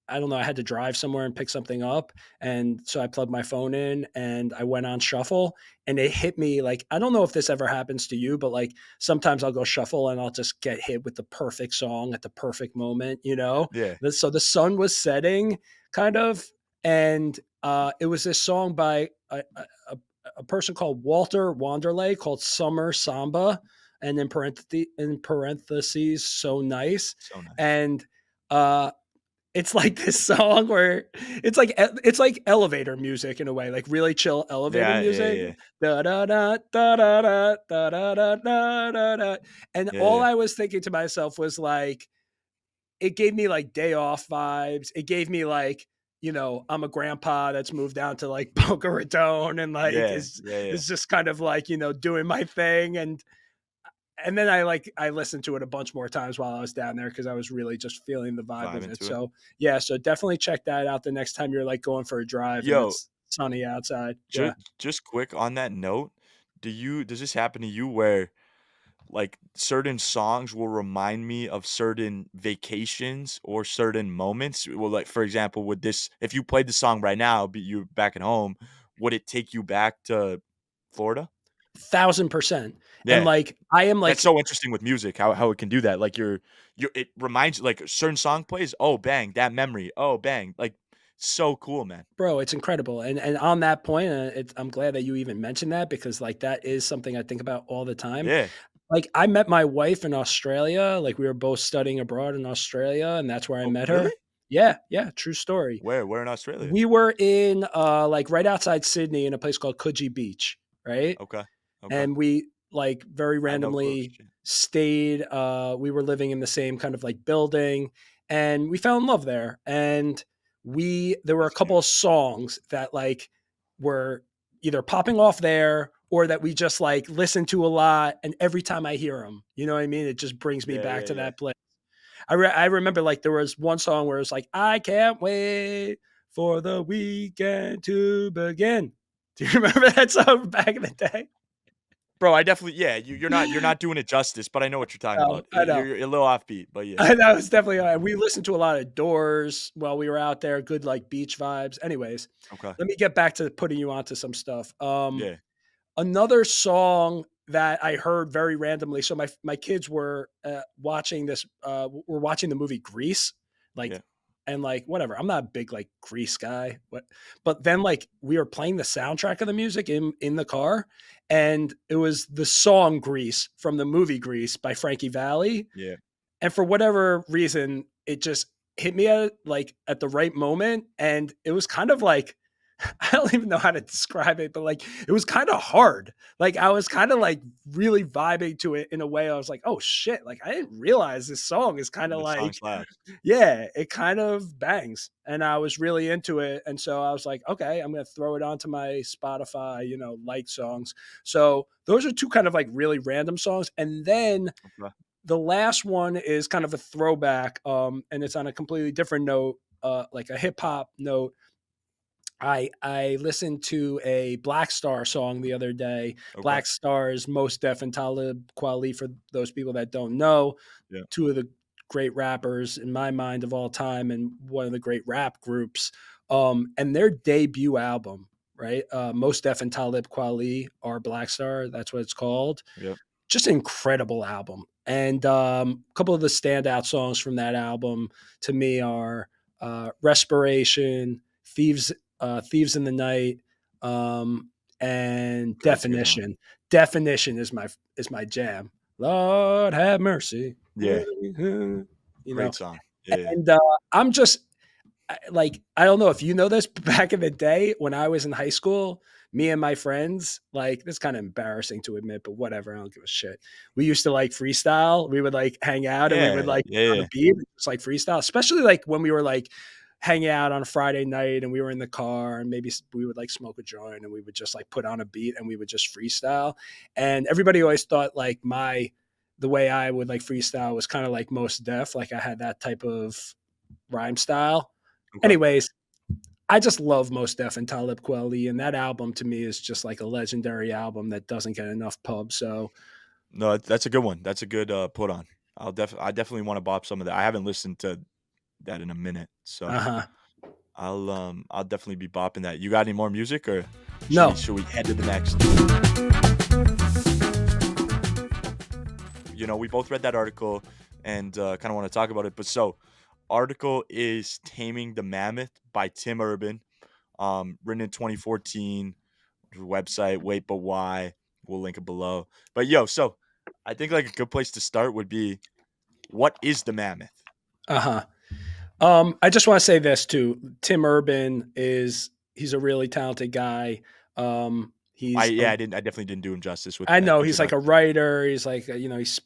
I don't know, I had to drive somewhere and pick something up. And so I plugged my phone in and I went on shuffle, and it hit me like, I don't know if this ever happens to you, but like sometimes I'll go shuffle and I'll just get hit with the perfect song at the perfect moment, you know? Yeah. So the sun was setting kind of, and it was this song by a person called Walter Wanderlay called Summer Samba. And in parentheses, so nice. So nice. And uh it's like this song where it's like elevator music in a way, like really chill elevator Yeah, yeah, music. yeah. Da da da da da da da da da da da da. And Yeah, all yeah. I was thinking to myself was like, it gave me like day off vibes. It gave me like, I'm a grandpa that's moved down to like Boca Raton and like Yeah, is yeah, yeah. is just kind of like, doing my thing. And then I listened to it a bunch more times while I was down there because I was really just feeling the vibe Vibe of it. into it. So yeah, so definitely check that out the next time you're like going for a drive and Yo, it's sunny outside. just Yeah. just quick on that note, does this happen to you where like certain songs will remind me of certain vacations or certain moments? Well, like for example, would this if you played the song right now, but you're back at home, would it take you back to Florida? 1,000%. And Yeah. like I am That's like, so interesting with music, how it can do that. Like you're it reminds you like a certain song plays, oh bang, that memory. Oh bang. Like so cool, man. bro, it's incredible. And on that point, I'm glad that you even mentioned that because like that is something I think about all the time. Yeah. Like I met my wife in Australia, like we were both studying abroad in Australia and that's where I Oh, met really? her. Yeah, yeah, true story. Where in Australia? We were in like right outside Sydney in a place called Coogee Beach, right? Okay. Okay. And we like very I know randomly Coach. stayed, we were living in the same kind of like building, and we fell in love there. And there were a That's couple cute. of songs that like were either popping off there or that we just like listen to a lot. And every time I hear them, you know what I mean? It just brings me Yeah, back yeah, to yeah. that place. I remember like there was one song where it's like, I can't wait for the weekend to begin. Do you remember that song back in the day? Bro, I definitely yeah, you're not doing it justice, but I know what you're talking about. I know. You're a little offbeat, but yeah. I know it's definitely we listened to a lot of Doors while we were out there, good like beach vibes. Anyways, Okay. let me get back to putting you onto some stuff. Yeah, Another song that I heard very randomly. So my kids were watching this. Were watching the movie Grease, like, yeah, and like whatever. I'm not a big like Grease guy, but then like we were playing the soundtrack of the music in the car, and it was the song Grease from the movie Grease by Frankie Valle, yeah. and for whatever reason, it just hit me at like at the right moment, and it was kind of like I don't even know how to describe it, but like it was kind of hard. Like I was kind of like really vibing to it in a way. I was like, oh shit! Like I didn't realize this song is kind of The song like, slaps. yeah, it kind of bangs, and I was really into it. And so I was like, okay, I'm gonna throw it onto my Spotify, like songs. So those are two kind of like really random songs, and then Okay. the last one is kind of a throwback, and it's on a completely different note, like a hip hop note. I listened to a Black Star song the other day. Okay. Black Star's Most Def and Talib Kweli, for those people that don't know, Yeah. two of the great rappers in my mind of all time, and one of the great rap groups. And their debut album, right? Most Def and Talib Kweli are Black Star. That's what it's called. Yeah. Just an incredible album. And a couple of the standout songs from that album to me are Respiration, Thieves in the Night, and That's a good song. Definition. Definition is my jam. Lord have mercy. Yeah. You know, Great song. Yeah, yeah. and I'm just like, I don't know if you know this, but back in the day when I was in high school, me and my friends, like, this is kind of embarrassing to admit, but whatever, I don't give a shit. We used to like freestyle. We would like hang out and we would Yeah, like yeah, on a yeah. beat, and just like freestyle, especially like when we were like hanging out on a Friday night and we were in the car and maybe we would like smoke a joint and we would just like put on a beat and we would just freestyle. And everybody always thought like the way I would like freestyle was kind of like Most Def, like I had that type of rhyme style. Okay. Anyways, I just love Mos Def and Talib Kweli, and that album to me is just like a legendary album that doesn't get enough pub. So, No, that's a good one. That's a good, put on. I definitely wanna bop some of that. I haven't listened to that in a minute, so uh huh. I'll definitely be bopping that. You got any more music, or No, should we head to the next? We both read that article and, kinda wanna talk about it, but so, article is "Taming the Mammoth" by Tim Urban, written in 2014, website, Wait But Why, we'll link it below. But, yo, so, I think, like, a good place to start would be, what is the mammoth? uh huh. I just want to say this too. Tim Urban he's a really talented guy. He's a Yeah, I definitely didn't do him justice with I that know he's like a introduction. writer. He's like,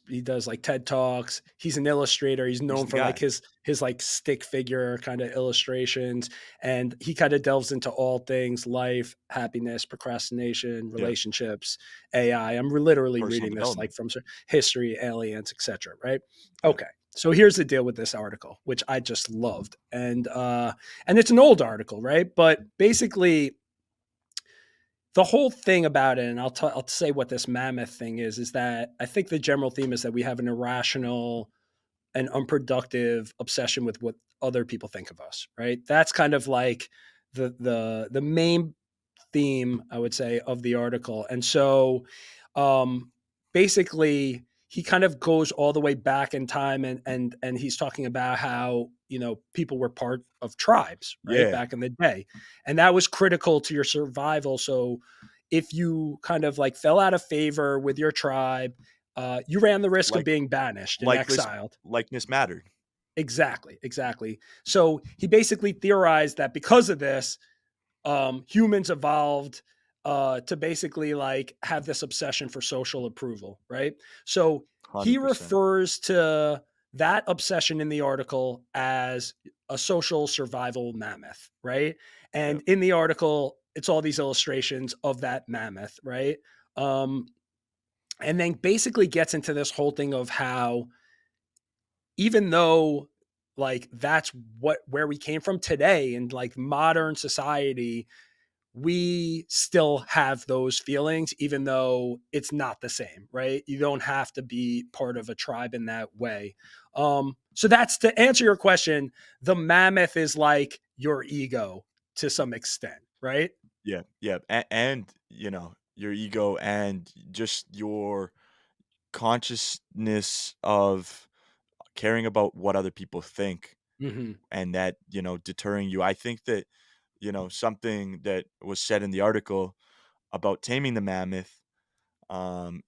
he does like TED Talks. He's an illustrator. He's He's known the for like guy. his like stick figure kind of illustrations, and he kind of delves into all things life, happiness, procrastination, Yeah, relationships, AI. I'm literally personal reading this development. like from history, aliens, etc. Right? Yeah, Okay. So here's the deal with this article, which I just loved, and it's an old article, right? But basically, the whole thing about it, and I'll say what this mammoth thing is that I think the general theme is that we have an irrational and unproductive obsession with what other people think of us, right? That's kind of like the main theme, I would say, of the article. And so um basically he kind of goes all the way back in time, and he's talking about how, people were part of tribes, right? yeah, Back in the day. And that was critical to your survival. So if you kind of like fell out of favor with your tribe, you ran the risk of like being banished and likeness exiled. likeness mattered. Exactly, exactly. So he basically theorized that because of this, humans evolved to basically like have this obsession for social approval, right? So he 100%. refers to that obsession in the article as a social survival mammoth, right? Yeah, And in the article, it's all these illustrations of that mammoth, right? Um, and then basically gets into this whole thing of how even though like that's what where we came from today in like modern society, we still have those feelings even though it's not the same, right? You don't have to be part of a tribe in that way. So that's to answer your question, the mammoth is like your ego to some extent, right? Yeah, yeah, and, your ego and just your consciousness of caring about what other people think Hmm. and that, deterring you. I think that, something that was said in the article about taming the mammoth,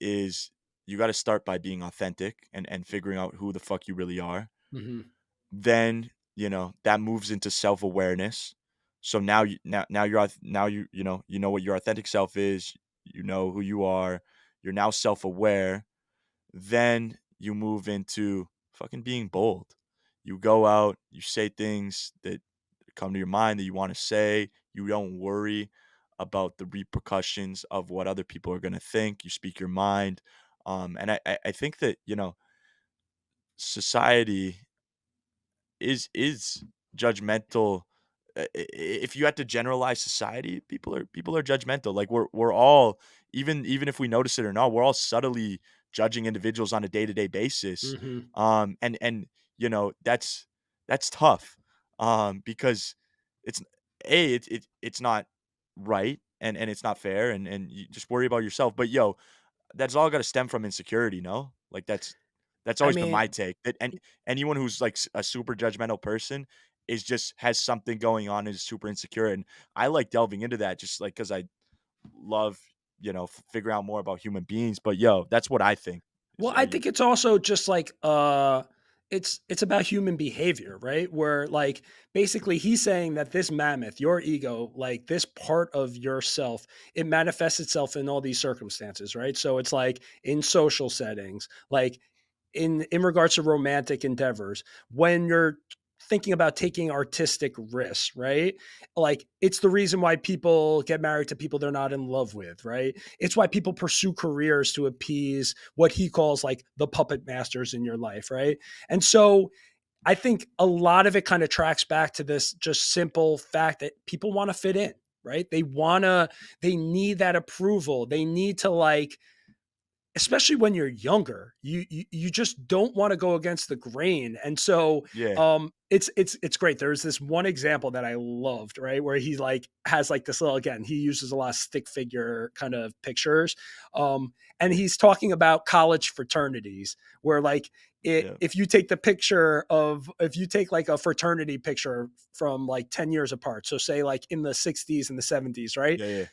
is you gotta start by being authentic and figuring out who the fuck you really are. Hmm. Then, that moves into self-awareness. So now you know what your authentic self is, you know who you are, you're now self-aware. Then you move into fucking being bold. You go out, you say things that come to your mind that you wanna say, you don't worry about the repercussions of what other people are gonna think, you speak your mind, and I think that, society is judgmental. If you had to generalize society, people are judgmental. Like we're all, even if we notice it or not, we're all subtly judging individuals on a day to day basis. Hmm. And that's tough. Because it's it's not right and it's not fair and you just worry about yourself. But that's all gotta stem from insecurity, no? Like, that's I always been mean, my take, that anyone who's, like, a super judgmental person is just has something going on and is super insecure, and I like delving into that just, like, because I love, figuring out more about human beings, but, that's what I think is well, I you think it's also just like it's about human behavior, right? Where like basically he's saying that this mammoth, your ego, like this part of yourself, it manifests itself in all these circumstances, right? So it's like in social settings, like in regards to romantic endeavors, when you're thinking about taking artistic risks, right? Like it's the reason why people get married to people they're not in love with, right? It's why people pursue careers to appease what he calls like the puppet masters in your life, right? And so I think a lot of it kind of tracks back to this just simple fact that people want to fit in, right? They need that approval. They need to like, especially when you're younger, you just don't want to go against the grain. And so yeah, it's great. There's this one example that I loved, right? Where he like has like this little, again, he uses a lot of stick figure kind of pictures. And yeah, he's talking about college fraternities where like yeah, if you take the picture of if you take like a fraternity picture from like 10 years apart, so say like in the 60s and the 70s, right? yeah, yeah.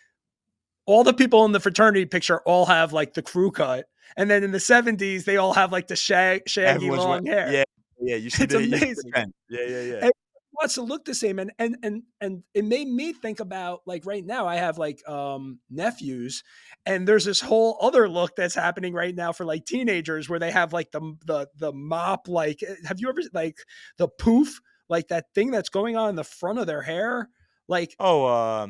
All the people in the fraternity picture all have like the crew cut. And then in the 70s, they all have like the shaggy Everyone's long hair. yeah, yeah, It's you see the amazing. trend. Yeah, yeah, yeah. And it wants to look the same. And it made me think about like right now, I have like nephews, and there's this whole other look that's happening right now for like teenagers where they have like the mop, like have you ever like the poof, like that thing that's going on in the front of their hair? Like Oh,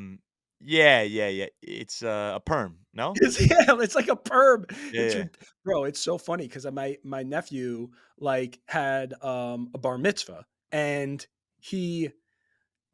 yeah, yeah, yeah. It's, a perm, no? Yeah, it's like a perm. Yeah, yeah. Bro, it's so funny because my nephew like had a bar mitzvah and he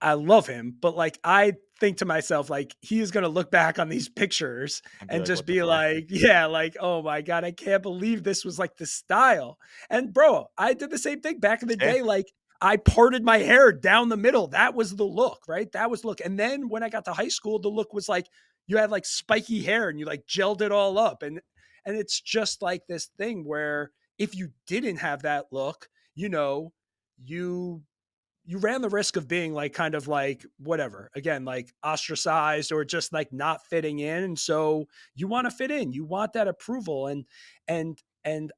I love him, but like I think to myself, like he is gonna look back on these pictures I'd be and like, just "What the be fuck?" like, yeah, like, oh my God, I can't believe this was like the style. And bro, I did the same thing back in the Same. day. Like I parted my hair down the middle. That was the look, right? That was the look. And then when I got to high school, the look was like you had like spiky hair and you like gelled it all up. And it's just like this thing where if you didn't have that look, you know, you you ran the risk of being like kind of like whatever again like ostracized or just like not fitting in, and so you want to fit in, you want that approval. And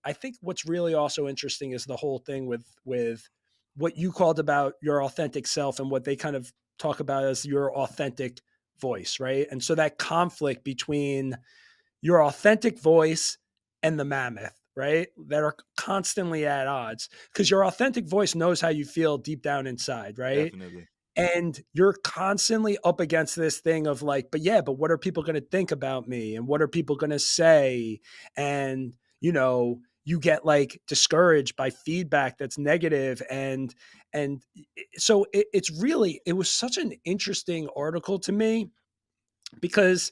I think what's really also interesting is the whole thing with what you called about your authentic self and what they kind of talk about as your authentic voice, right? And so that conflict between your authentic voice and the mammoth, right? That are constantly at odds because your authentic voice knows how you feel deep down inside, right? Definitely. And you're constantly up against this thing of like, but yeah, but what are people going to think about me? And what are people going to say? And, you get like discouraged by feedback that's negative. And so it was such an interesting article to me because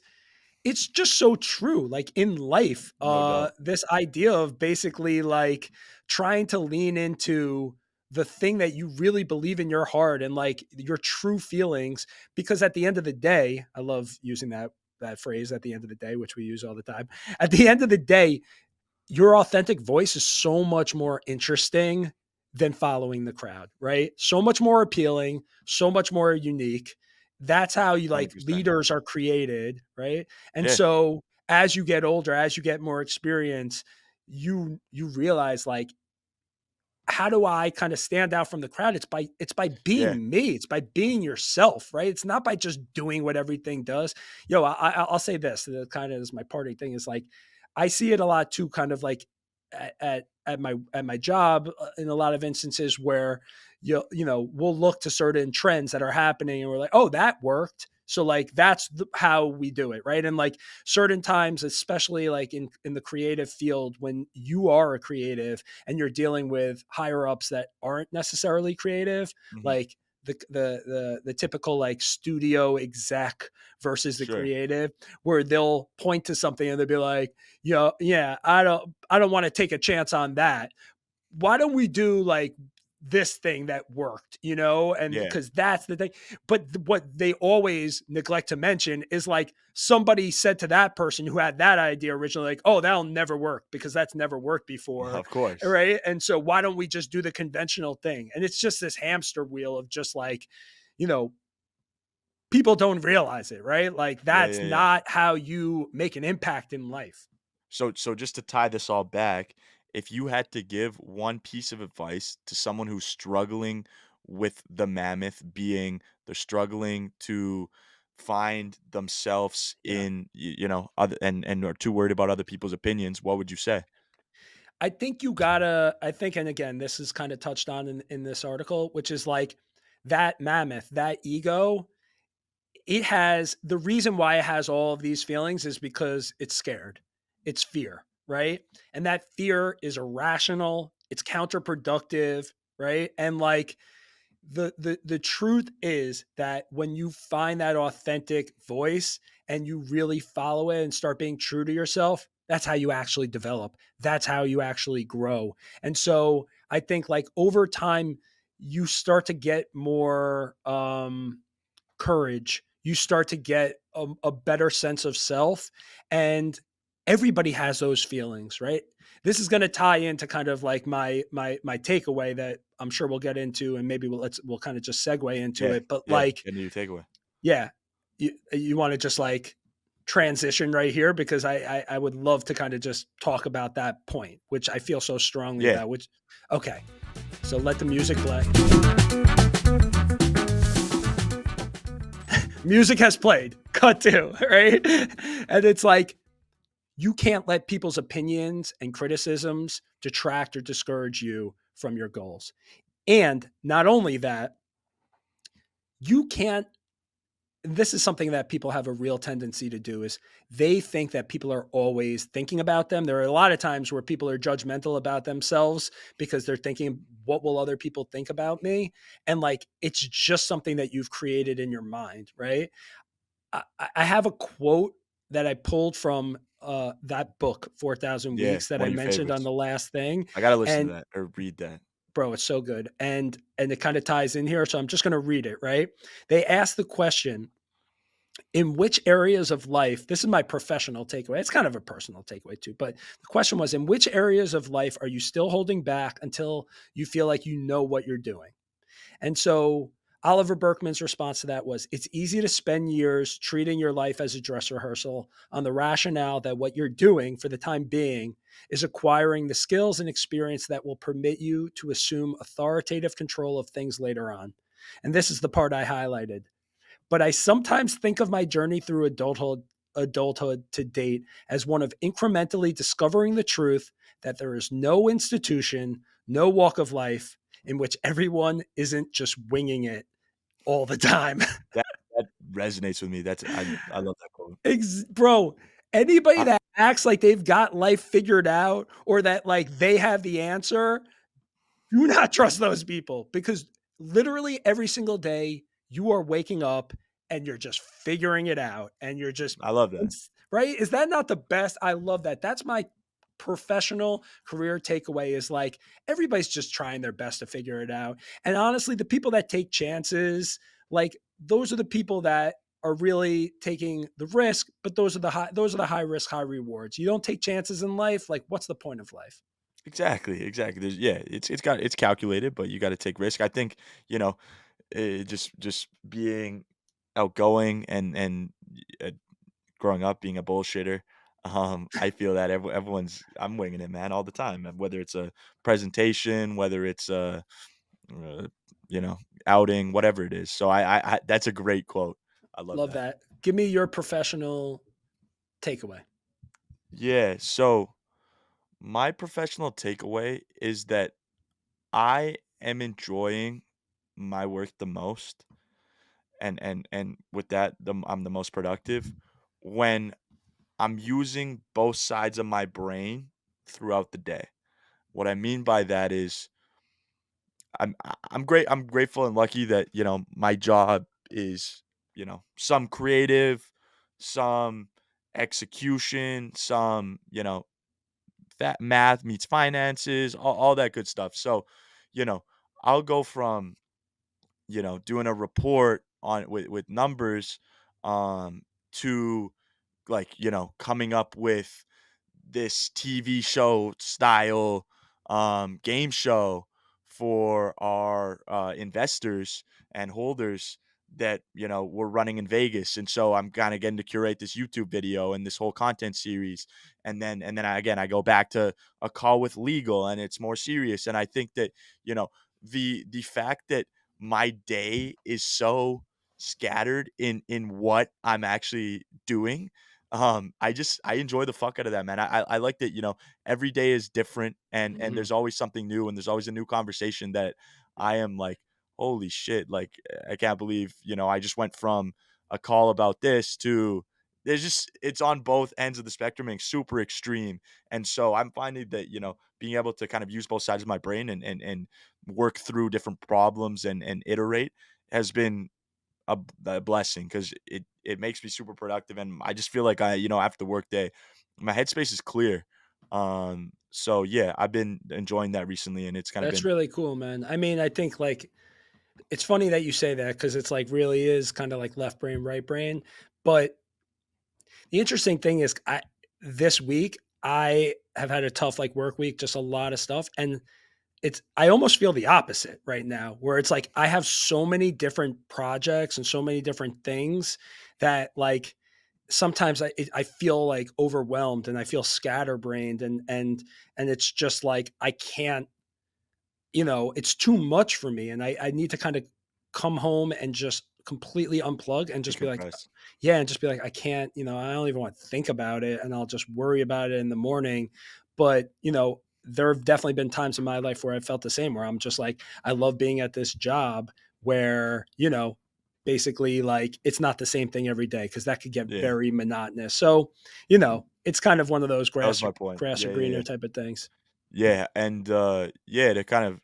it's just so true. Like in life, No doubt. this idea of basically like trying to lean into the thing that you really believe in your heart and like your true feelings, because at the end of the day, I love using that phrase at the end of the day, which we use all the time. At the end of the day, your authentic voice is so much more interesting than following the crowd, right? So much more appealing, so much more unique. That's how you like 100%. leaders are created, right? And Yeah, so as you get older, as you get more experience, you realize like, how do I kind of stand out from the crowd? It's by yeah, being me. It's by being yourself, right? It's not by just doing what everything does. I'll say this. The kind of is my parting thing is like, I see it a lot too. Kind of like at my job, in a lot of instances where we'll look to certain trends that are happening and we're like, oh, that worked. So like that's how we do it, right? And like certain times, especially like in the creative field, when you are a creative and you're dealing with higher ups that aren't necessarily creative, mhm, like the typical like studio exec versus the sure. creative, where they'll point to something and they'll be like, yeah, I don't want to take a chance on that. Why don't we do like this thing that worked, and Yeah, because that's the thing. But what they always neglect to mention is like somebody said to that person who had that idea originally, like, oh, that'll never work because that's never worked before, of course. right? And so why don't we just do the conventional thing? And it's just this hamster wheel of just like, you know people don't realize it, right? Like Yeah, that's yeah, yeah. not how you make an impact in life. So just to tie this all back, if you had to give one piece of advice to someone who's struggling with the mammoth, being they're struggling to find themselves Yeah. in other and are too worried about other people's opinions, what would you say? I think, and again, this is kind of touched on in this article, which is like that mammoth, that ego, it has the reason why it has all of these feelings is because it's scared. It's fear, right? And that fear is irrational, it's counterproductive, right? And like the truth is that when you find that authentic voice and you really follow it and start being true to yourself, that's how you actually develop. That's how you actually grow. And so I think like over time you start to get more courage, you start to get a better sense of self. And everybody has those feelings, right? This is going to tie into kind of like my takeaway that I'm sure we'll get into, and maybe we'll kind of just segue into Yeah, it. But yeah, like, and your takeaway. yeah, you want to just like transition right here because I would love to kind of just talk about that point, which I feel so strongly Yeah, about. Which, okay, so let the music play. Music has played. Cut to, right? And it's like you can't let people's opinions and criticisms detract or discourage you from your goals. And not only that, you can't this is something that people have a real tendency to do is they think that people are always thinking about them. There are a lot of times where people are judgmental about themselves because they're thinking, what will other people think about me? And like, it's just something that you've created in your mind, right? I have a quote that I pulled from that book, 4,000 yeah, Weeks, that one I of your mentioned on favorites. the last thing. I gotta listen to And that or read that. bro, it's so good. And it kind of ties in here. So I'm just going to read it, right? They asked the question, in which areas of life, this is my professional takeaway. It's kind of a personal takeaway too, but the question was, in which areas of life are you still holding back until you feel like you know what you're doing? And so Oliver Berkman's response to that was, it's easy to spend years treating your life as a dress rehearsal on the rationale that what you're doing for the time being is acquiring the skills and experience that will permit you to assume authoritative control of things later on. And this is the part I highlighted. But I sometimes think of my journey through adulthood to date as one of incrementally discovering the truth that there is no institution, no walk of life in which everyone isn't just winging it all the time. That that resonates with me. I love that quote. Bro, anybody I that acts like they've got life figured out or that like they have the answer, do not trust those people because literally every single day you are waking up and you're just figuring it out and you're just I love that. right? Is that not the best? I love that. That's my professional career takeaway is like everybody's just trying their best to figure it out. And honestly, the people that take chances, like those are the people that are really taking the risk, but those are the high risk, high rewards. You don't take chances in life, like what's the point of life? Exactly, exactly. It's calculated, but you gotta take risk. I think, you know, just being outgoing and, uh, growing up being a bullshitter, I feel that everyone's I'm winging it, man, all the time, whether it's a presentation, whether it's uh, you know, outing, whatever it is. So I that's a great quote. I love Love that. that. Give me your professional takeaway. Yeah, so my professional takeaway is that I am enjoying my work the most, and with that, I'm the most productive when I'm using both sides of my brain throughout the day. What I mean by that is I'm grateful and lucky that, my job is, some creative, some execution, some, that math meets finances, all that good stuff. So, you know, I'll go from, doing a report on with numbers to like, coming up with this TV show style game show for our investors and holders that we're running in Vegas, and so I'm kind of getting to curate this YouTube video and this whole content series, and then I go back to a call with legal, and it's more serious, and I think that the fact that my day is so scattered in what I'm actually doing. I enjoy the fuck out of that, man. I like that, every day is different and Mhm. there's always something new and there's always a new conversation that I am like, holy shit, like I can't believe, I just went from a call about this to it's on both ends of the spectrum and super extreme. And so I'm finding that, being able to kind of use both sides of my brain and work through different problems and iterate has been a blessing because it makes me super productive, and I just feel like after the workday, my headspace is clear. So yeah, I've been enjoying that recently, and it's kind of That's been really cool, man. I mean, I think like it's funny that you say that because it's like really is kind of like left brain, right brain. But the interesting thing is, this week I have had a tough like work week, just a lot of stuff, and I almost feel the opposite right now, where it's like I have so many different projects and so many different things that like sometimes I feel like overwhelmed and I feel scatterbrained and it's just like I can't, it's too much for me and I need to kind of come home and just completely unplug and just be like, decompressed. yeah, and just be like, I can't, I don't even want to think about it and I'll just worry about it in the morning. But, there have definitely been times in my life where I felt the same, where I'm just like, I love being at this job where, basically like it's not the same thing every day because that could get Yeah, very monotonous. So, it's kind of one of those that was my point. grass or Yeah, yeah, greener yeah. type of things. Yeah, and yeah, to kind of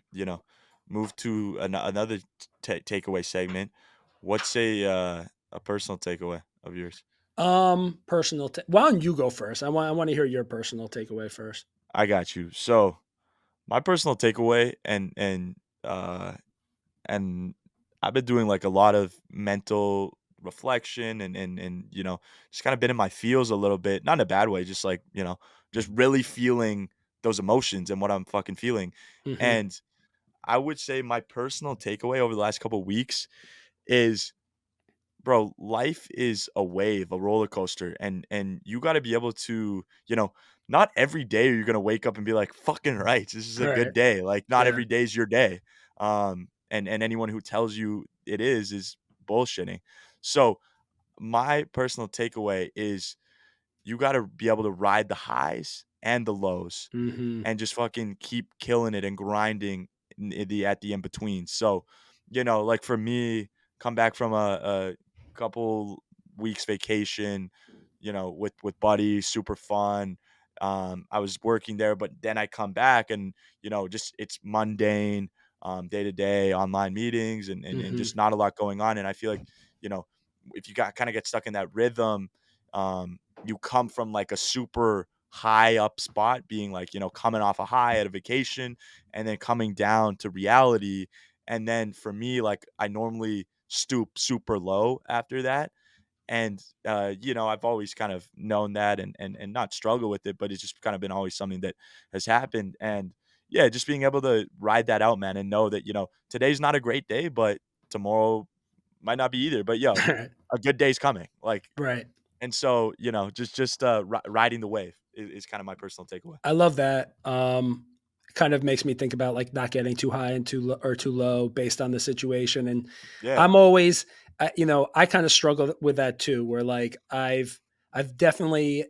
move to another takeaway segment. What's a personal takeaway of yours? Why don't you go first? I want to hear your personal takeaway first. I got you. So my personal takeaway uh and I've been doing like a lot of mental reflection and just kind of been in my feels a little bit, not in a bad way, just like, just really feeling those emotions and what I'm fucking feeling. Mhm. And I would say my personal takeaway over the last couple weeks is, bro, life is a wave, a roller coaster, and you got to be able to, not every day are you gonna wake up and be like, "Fucking right, this is a Right. good day." Like, not Yeah. every day is your day, and anyone who tells you it is bullshitting. So my personal takeaway is you got to be able to ride the highs and the lows, Mhm. and just fucking keep killing it and grinding at the in between. So, like for me. come back from a couple weeks vacation, with buddies, super fun. I was working there, but then I come back and, just it's mundane, day to day online meetings and Hmm. just not a lot going on. And I feel like, you know, if you got kind of get stuck in that rhythm, you come from like a super high up spot, being like, coming off a high at a vacation and then coming down to reality. And then for me, like I normally stoop super low after that. And I've always kind of known that and not struggle with it, but it's just kind of been always something that has happened. And yeah, just being able to ride that out, man, and know that, today's not a great day, but tomorrow might not be either. But a good day's coming. Like, Right. and so, just riding the wave is kind of my personal takeaway. I love that. Kind of makes me think about like not getting too high and or too low based on the situation. And Yeah. I'm always, I kind of struggle with that too, where like I've definitely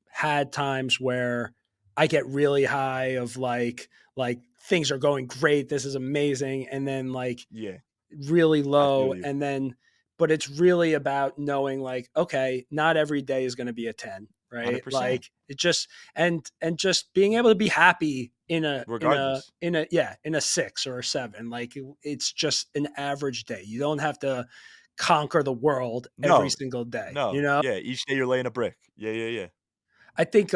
had times where I get really high of like things are going great, this is amazing, and then like Yeah. really I feel low, you. and then but it's really about knowing like, okay, not every day is going to be a 10, right? 100%. Like it just and just being able to be happy Regardless. in a 6 or a 7. Like it's just an average day. You don't have to conquer the world every No. single day, you No. know? Yeah, each day you're laying a brick. Yeah, yeah, yeah. I think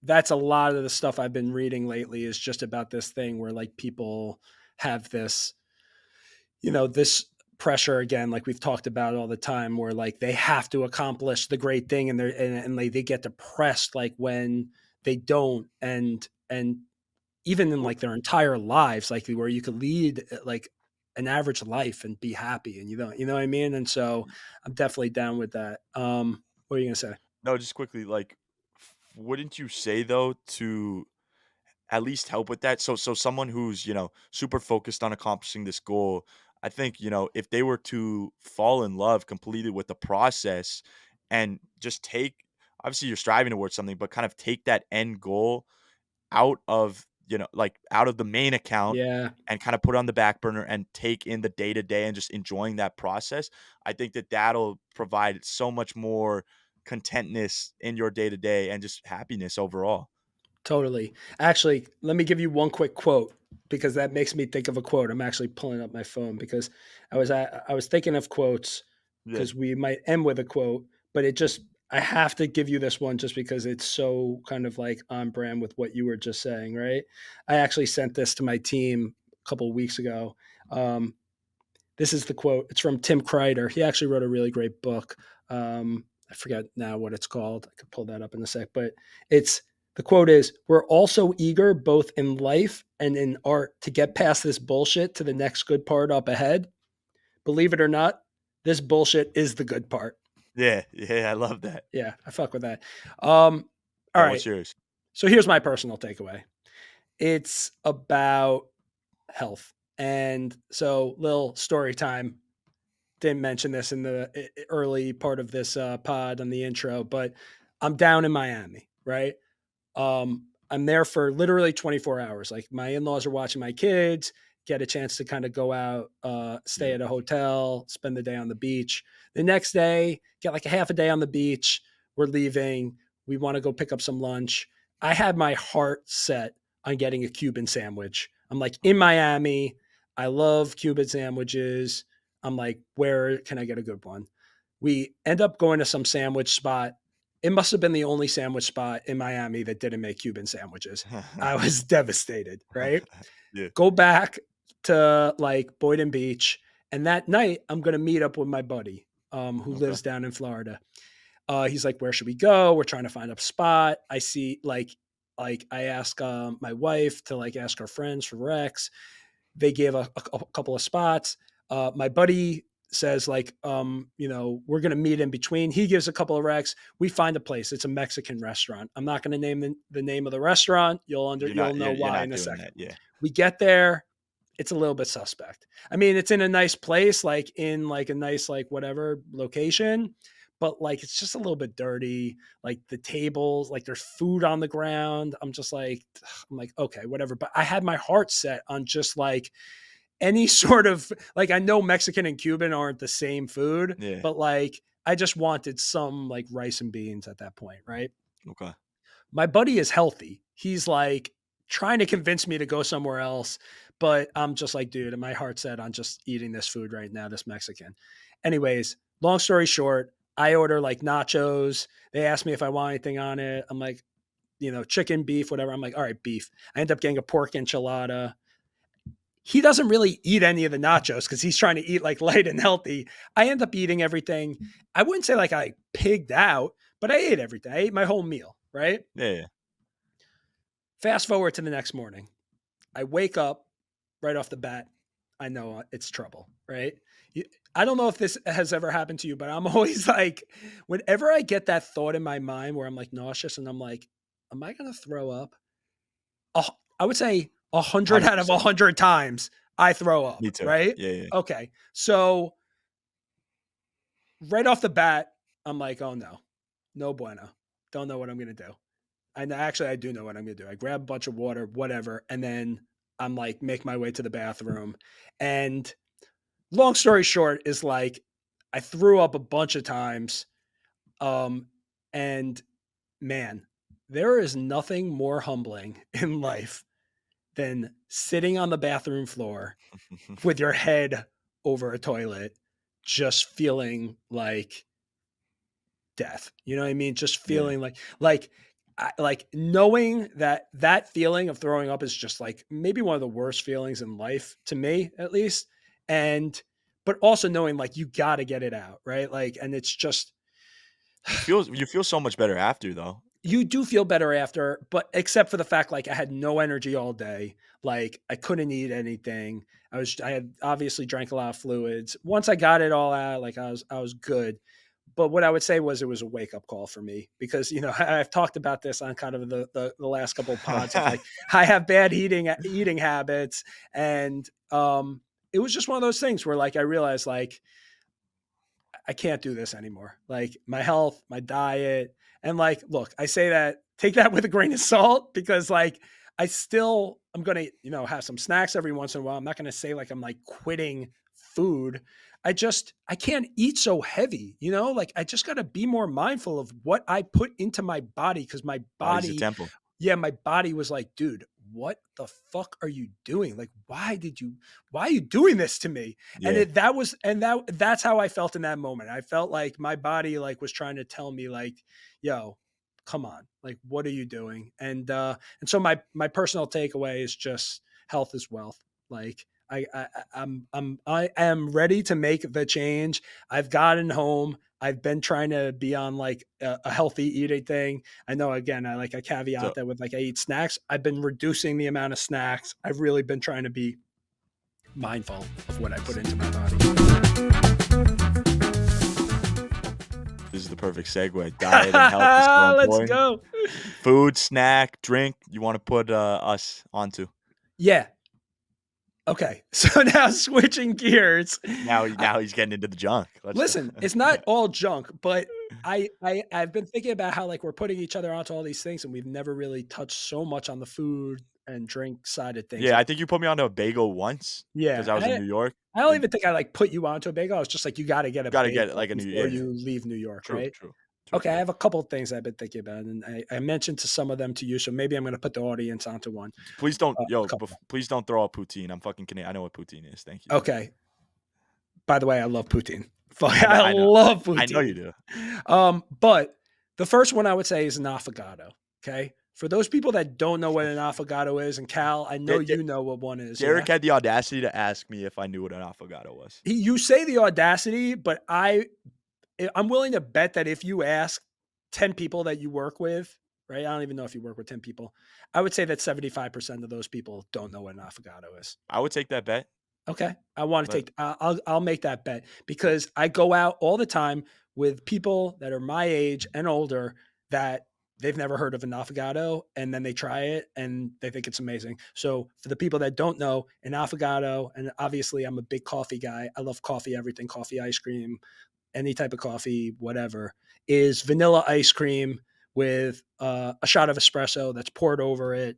that's a lot of the stuff I've been reading lately is just about this thing where like people have this, this pressure again, like we've talked about all the time, where like they have to accomplish the great thing and and like they get depressed like when they don't. And even in Well, like their entire lives, like where you could lead like an average life and be happy and you know what I mean? And so I'm definitely down with that. What are you gonna say? no, just quickly, like, wouldn't you say though to at least help with that? So someone who's, super focused on accomplishing this goal, I think, if they were to fall in love completely with the process and just take, obviously you're striving towards something, but kind of take that end goal out of, like out of the main account Yeah, and kind of put it on the back burner and take in the day to day and just enjoying that process. I think that that'll provide so much more contentness in your day to day and just happiness overall. totally. Actually, let me give you one quick quote because that makes me think of a quote. I'm actually pulling up my phone because I was thinking of quotes Yeah. because we might end with a quote, but it just I have to give you this one just because it's so kind of like on brand with what you were just saying, right? I actually sent this to my team a couple of weeks ago. Um, this is the quote. It's from Tim Kreider. He actually wrote a really great book. I forget now what it's called. I could pull that up in a sec, but it's the quote is, "We're also eager both in life and in art to get past this bullshit to the next good part up ahead. Believe it or not, this bullshit is the good part." Yeah. Yeah. I love that. Yeah, I fuck with that. All Yeah. right. What's yours? So here's my personal takeaway. It's about health. And so, little story time. Didn't mention this in the early part of this pod on the intro, but I'm down in Miami, right? I'm there for literally 24 hours. Like my in-laws are watching my kids, get a chance to kind of go out, stay Yeah. at a hotel, spend the day on the beach. The next day, get like a half a day on the beach. We're leaving. We want to go pick up some lunch. I had my heart set on getting a Cuban sandwich. I'm like in Miami. I love Cuban sandwiches. I'm like, where can I get a good one? We end up going to some sandwich spot. It must have been the only sandwich spot in Miami that didn't make Cuban sandwiches. I was devastated, right? Yeah. Go back to like Boynton Beach. And that night, I'm going to meet up with my buddy who Okay. lives down in Florida. He's like, where should we go? We're trying to find a spot. I see like I ask my wife to like ask her friends for Rex. They gave a couple of spots. My buddy says like, we're gonna meet in between. He gives a couple of racks. We find a place. It's a Mexican restaurant. I'm not gonna name the name of the restaurant. You'll know You're why not in a doing second. that. Yeah. We get there. It's a little bit suspect. I mean, it's in a nice place, like in like a nice like whatever location, but like it's just a little bit dirty. Like the tables, like there's food on the ground. I'm like, okay, whatever. But I had my heart set on just like any sort of like, I know Mexican and Cuban aren't the same food, Yeah. but like I just wanted some like rice and beans at that point, right? Okay. My buddy is healthy. He's like trying to convince me to go somewhere else, but I'm just like, dude, and my heart set on just eating this food right now, this Mexican. Anyways, long story short, I order like nachos. They ask me if I want anything on it. I'm like, chicken, beef, whatever. I'm like, all right, beef. I end up getting a pork enchilada. He doesn't really eat any of the nachos because he's trying to eat like light and healthy. I end up eating everything. I wouldn't say like I pigged out, but I ate everything. I ate my whole meal, right? Yeah, yeah. Fast forward to the next morning. I wake up right off the bat. I know it's trouble, right? I don't know if this has ever happened to you, but I'm always like, whenever I get that thought in my mind where I'm like nauseous and I'm like, am I going to throw up? I would say 100 out of 100%. 100 times I throw up, Me too. right? Yeah, yeah. Okay. So right off the bat, I'm like, oh no, no bueno. Don't know what I'm going to do. And actually, I do know what I'm going to do. I grab a bunch of water, whatever, and then I'm like, make my way to the bathroom. And long story short is like, I threw up a bunch of times. Um, and man, there is nothing more humbling in life than sitting on the bathroom floor with your head over a toilet, just feeling like death. You know what I mean? Just Yeah. feeling like knowing that feeling of throwing up is just like maybe one of the worst feelings in life to me, at least. And but also knowing like you got to get it out, right? Like, and it's just You feel so much better after though. you do feel better after, but except for the fact like I had no energy all day, like I couldn't eat anything. I had obviously drank a lot of fluids. Once I got it all out, like I was good. But what I would say was it was a wake up call for me because I've talked about this on kind of the last couple of pods of like I have bad eating habits, and it was just one of those things where like I realized like I can't do this anymore. Like my health, my diet, and like, look, I say that, take that with a grain of salt because like I'm gonna, have some snacks every once in a while. I'm not gonna say like I'm like quitting food. I can't eat so heavy, like I just gotta be more mindful of what I put into my body because my Body's a body, temple. yeah, my body was like, dude, what the fuck are you doing? Like, why are you doing this to me? And Yeah. that's how I felt in that moment. I felt like my body like was trying to tell me like, yo, come on, like, what are you doing? And so my personal takeaway is just health is wealth. Like I am ready to make the change. I've gotten home. I've been trying to be on like a healthy eating thing. I know again, I caveat So that with like I eat snacks. I've been reducing the amount of snacks. I've really been trying to be mindful of what I put into my body. this is the perfect segue. Diet and health is so Let's important. go. Food, snack, drink. You want to put us onto Yeah. Okay. So now switching gears. now. I, Now he's getting into the junk. Let's go. Listen, it's not all junk, but I've been thinking about how like we're putting each other onto all these things, and we've never really touched so much on the food and drink side of things. Yeah, Like, I think you put me onto a bagel once because yeah, I was in I New York. I don't And even think I like put you onto a bagel. I was just like, you got to get a gotta get it bagel like a new. before Yeah. you leave New York, True. right? True. True. Okay, I True. have a couple of things I've been thinking about, and I mentioned to some of them to you, so maybe I'm going to put the audience onto one. Please don't, A couple. please don't throw out poutine. I'm fucking Canadian. I know what poutine is. Thank you. Okay. By the way, I love poutine. Fuck, I know. I I know. love I know you poutine. do. But the first one I would say is an affogato. Okay. For those people that don't know what an affogato is, and Cal, I know De- De- you know what one is. Yeah. Derek had the audacity to ask me if I knew what an affogato was. You say the audacity, but I'm willing to bet that if you ask 10 people that you work with, right? I don't even know if you work with 10 people. I would say that 75% of those people don't know what an affogato is. I would take that bet. Okay. I want to But take, I'll make that bet because I go out all the time with people that are my age and older that they've never heard of an affogato and then they try it and they think it's amazing. So for the people that don't know, an affogato, and obviously I'm a big coffee guy. I love coffee, everything, coffee, ice cream, any type of coffee, whatever, is vanilla ice cream with a shot of espresso that's poured over it.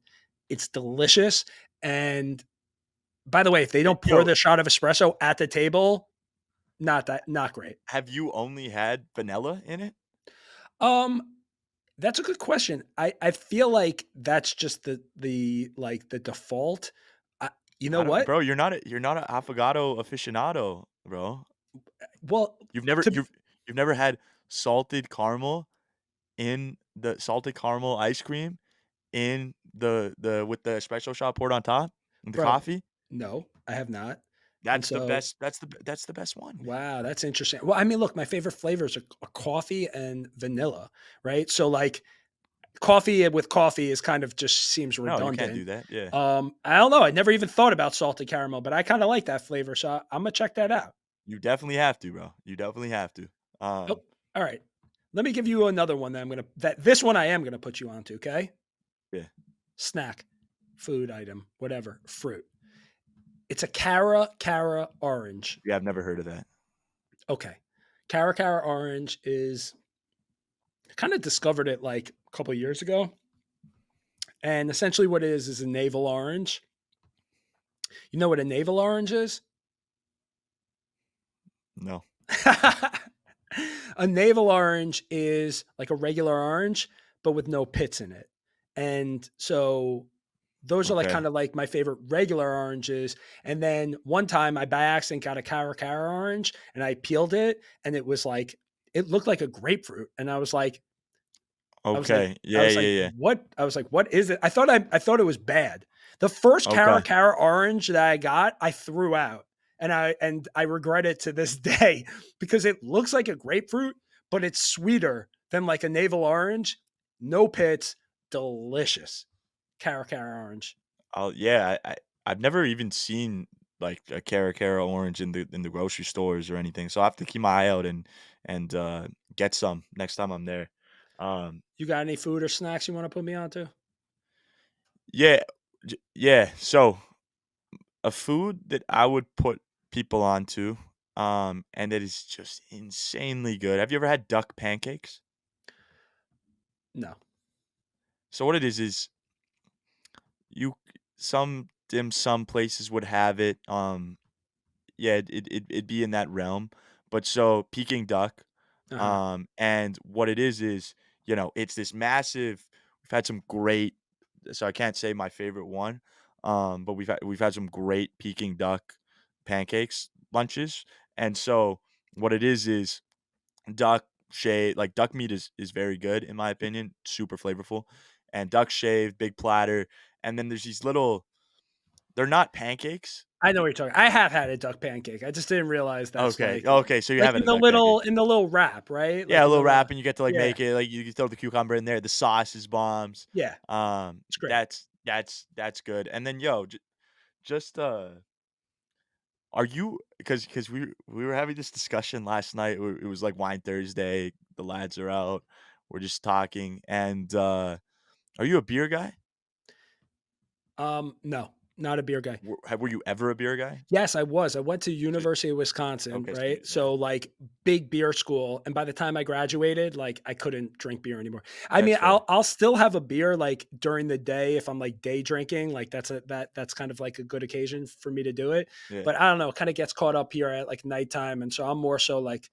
It's delicious. And By the way, if they don't pour Yo, the shot of espresso at the table, not great. have you only had vanilla in it? Um, that's a good question. I feel like that's just the default. I, you know I don't, what? bro. You're not an affogato aficionado, bro. Well, You've never to you've you've never had salted caramel in the salted caramel ice cream in the with the espresso shot poured on top and the bro, coffee. no, I have not. And That's the so, best. That's the best one, man. wow, that's interesting. Well, I mean, look, my favorite flavors are coffee and vanilla, right? So, like, coffee with coffee is kind of just seems No, you can't redundant. do that. Yeah, I don't know. I never even thought about salted caramel, but I kind of like that flavor, so I'm gonna check that out. you definitely have to, bro. You definitely have to. Oh, all right. Let me give you another one that this one I am gonna put you onto. Okay, Yeah, snack, food item, whatever, fruit. It's a Cara Cara orange. yeah. I've never heard of that. Okay, Cara Cara orange is I kind of discovered it like a couple years ago, and essentially what it is a navel orange. You know what a navel orange is? No. A navel orange is like a regular orange, but with no pits in it. And so those are like Okay. kind of like my favorite regular oranges. And then one time I by accident got a Cara Cara orange and I peeled it and it was like it looked like a grapefruit. And I was like Okay. I Yeah. was like, Yeah. Yeah. "What?" I was like, "What is it?" I thought it was bad. The first Cara Okay. Cara orange that I got, I threw out, and I regret it to this day because it looks like a grapefruit, but it's sweeter than like a navel orange. No pits, delicious. Cara Cara orange. Yeah. I've never even seen like a Cara Cara orange in the grocery stores or anything. So I have to keep my eye out and get some next time I'm there. Um. You got any food or snacks you want to put me onto? Yeah. Yeah. So a food that I would put people onto, and that is just insanely good. Have you ever had duck pancakes? No. So what it is you some dim sum places would have it. Yeah, it'd be in that realm. But so Peking duck, Uh-huh. and what it is, it's this massive. We've had some great. So I can't say my favorite one, but we've had some great Peking duck pancakes lunches, and so what it is duck shave like duck meat is very good in my opinion, super flavorful, and duck shaved, big platter, and then there's these little. They're not pancakes. I know what you're talking. I have had a duck pancake. I just didn't realize that's Okay, okay, so you like have had a duck pancake. in the little wrap, right? Yeah, Like a in the little little wrap, and you get to, like, yeah, make it like, you can throw the cucumber in there, the sauce is bombs. yeah, it's great. That's good, and then, yo, just, are you because we were having this discussion last night, it was, like, Wine Thursday, the lads are out, we're just talking, and, are you a beer guy? No, not a beer guy. Were you ever a beer guy? Yes, I was. I went to Ju University of Wisconsin, okay, so right? yeah, So like big beer school, and by the time I graduated, like I couldn't drink beer anymore. I that's mean, fair. I'll still have a beer like during the day if I'm like day drinking, like that's kind of like a good occasion for me to do it. Yeah, But I don't know, it kind of gets caught up here at like nighttime, and so I'm more so like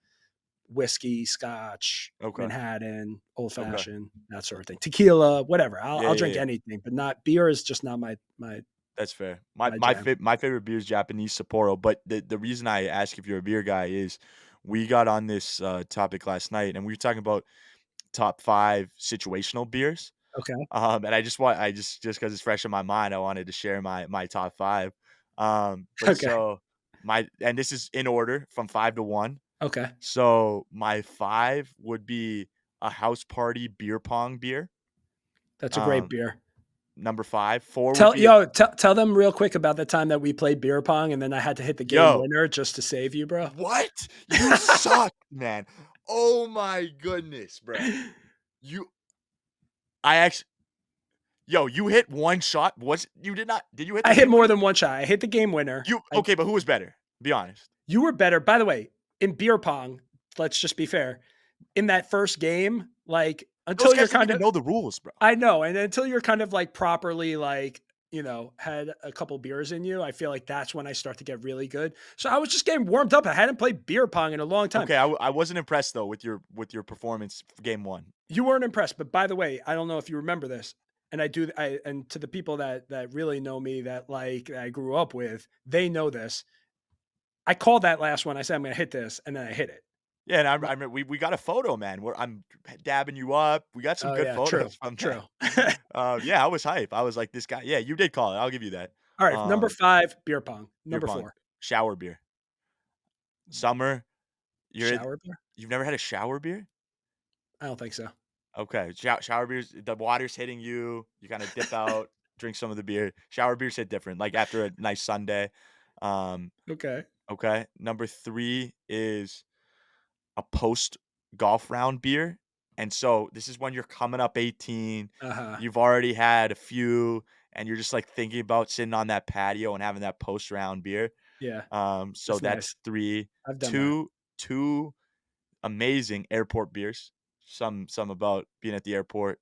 whiskey, scotch, okay, Manhattan, old okay. fashioned, that sort of thing. Tequila, whatever. Yeah, I'll yeah, drink yeah. anything, but not beer is just not That's fair. My my my jam. fa my favorite beer is Japanese Sapporo, but the reason I ask if you're a beer guy is we got on this, topic last night, and we were talking about top 5 situational beers, Okay. and I just because it's fresh in my mind, I wanted to share my top 5, but Okay. so my and this is in order from 5 to 1. Okay. So my 5 would be a House Party beer pong beer, That's a great um, beer. number 5. 4 would be Tell them real quick about the time that we played beer pong and then I had to hit the game yo. winner just to save you, bro. What? You suck, man. Oh my goodness, bro. You I actually yo, you hit 1 shot? Was you did not did you hit the I hit game more winner? than one shot. I hit the game winner. You okay, but who was better? Be honest. You were better. By the way, in beer pong, let's just be fair. In that first game, like Those until you're guys didn't kind even of know the rules, bro. I know, and until you're kind of like properly like had a couple beers in you, I feel like that's when I start to get really good. So I was just getting warmed up. I hadn't played beer pong in a long time. Okay, I wasn't impressed though with your performance for game 1. You weren't impressed, but by the way, I don't know if you remember this, and and to the people that really know me, that I grew up with, they know this. I called that last one. I said I'm going to hit this, and then I hit it. Yeah, and I Li- remember we got a photo, man, where I'm dabbing you up. We got some Oh good yeah, true, photos from that. true. Yeah, I was hype. I was like, "This guy." Yeah, you did call it. I'll give you that. All right, number Um, 5, beer pong. beer Number pong, 4, shower beer, summer. You're shower beer. you've never had a shower beer? I don't think so. Okay, shower beers. The water's hitting you. You kind of dip out, drink some of the beer. Shower beers hit different. Like after a nice Sunday. Um, Okay. okay. Number 3 is a post golf round beer. And so this is when you're coming up 18, Uh huh. you've already had a few, and you're just like thinking about sitting on that patio and having that post round beer. Yeah, So that's that's nice. 3. I've done that. 2 amazing airport beers. Some about being at the airport,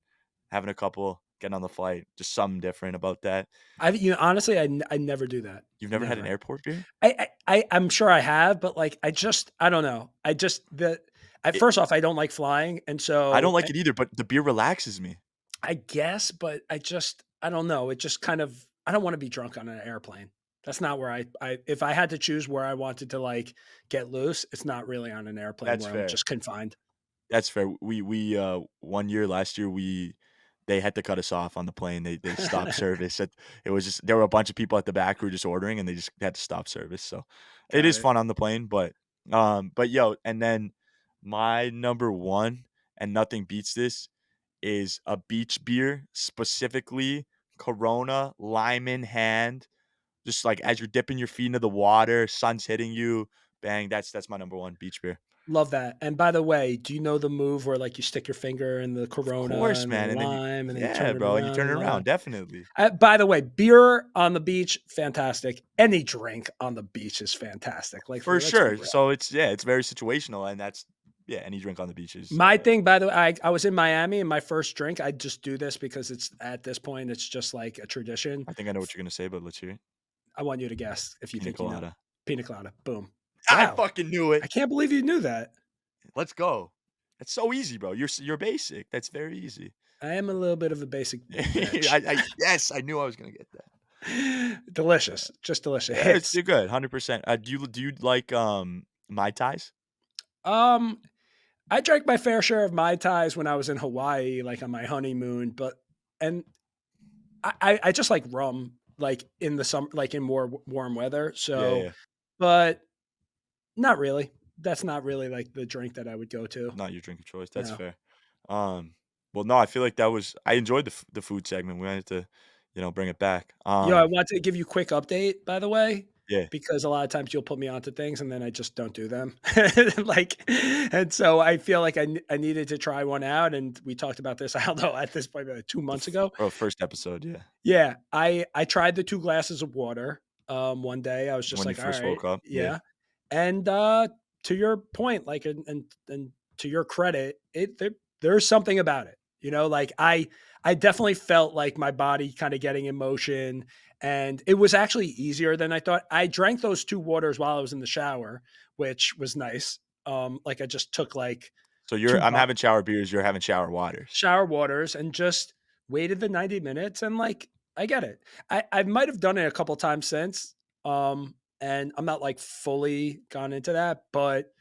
having a couple, getting on the flight, just something different about that. Honestly, I never do that. You've never had an Never. airport beer? I'm sure I have, but like I don't know. I just the I It first off, I don't like flying, and I don't so like it either, but the beer relaxes me. I guess, but I don't know. It just kind of I don't want to be drunk on an airplane. That's not where I if I had to choose where I wanted to like get loose, it's not really on an airplane That's where I'm fair. just confined. That's fair. One year last year, they had to cut us off on the plane. They stopped service. It was just there were a bunch of people at the back who were just ordering, and they just had to stop service. So it Got is it. fun on the plane, but yo, and then my number 1, and nothing beats this, is a beach beer, specifically Corona, lime in hand. Just like as you're dipping your feet into the water, sun's hitting you, bang. That's my number 1 beach beer. Love that. And by the way, do you know the move where like you stick your finger in the Of Corona course, and the man. And then lime, and then you yeah, turn it bro, and you around turn it and all around. that? Definitely. By the way, beer on the beach, fantastic. Any drink on the beach is fantastic. Like, For let's be sure. real. So it's yeah, it's very situational, and that's yeah, any drink on the beach is, My thing, by the way, I was in Miami and my first drink, I just do this because it's at this point, it's just like a tradition. I think I know what you're gonna say, but let's hear it. I want you to guess if you Pina think you know. colada. Pina colada. Boom. I Wow. fucking knew it. I can't believe you knew that. Let's go. It's so easy, bro. You're basic. That's very easy. I am a little bit of a basic bitch. I yes, I knew I was gonna get that. Delicious. Just delicious. Yeah, it's Hits. you're good, 100%. Do you like, Mai Tais? Um, I drank my fair share of Mai Tais when I was in Hawaii, like on my honeymoon, but and I just like rum, like in the summer, like in more warm weather. Yeah, So, yeah. but not really. That's not really like the drink that I would go to. Not your drink of choice. That's No. fair. Well, no, I feel like that was I enjoyed the food segment. We wanted to, bring it back. Yo, I want to give you a quick update, by the way, Yeah. because a lot of times you'll put me onto things and then I just don't do them. Like, and so I feel like I needed to try one out. And we talked about this, I don't know, at this point, like 2 months ago. First episode, yeah. Yeah. I tried the 2 glasses of water. One day I was just When you like, all first right, woke up, yeah. yeah. And to your point, like, and to your credit, there's something about it. Like I definitely felt like my body kind of getting in motion, and it was actually easier than I thought. I drank those 2 waters while I was in the shower, which was nice. Like I just took like So 2 I'm having shower beers, you're having shower waters. shower waters and just waited the 90 minutes, and like I get it. I might have done it a couple times since. And I'm not like fully gone into that, but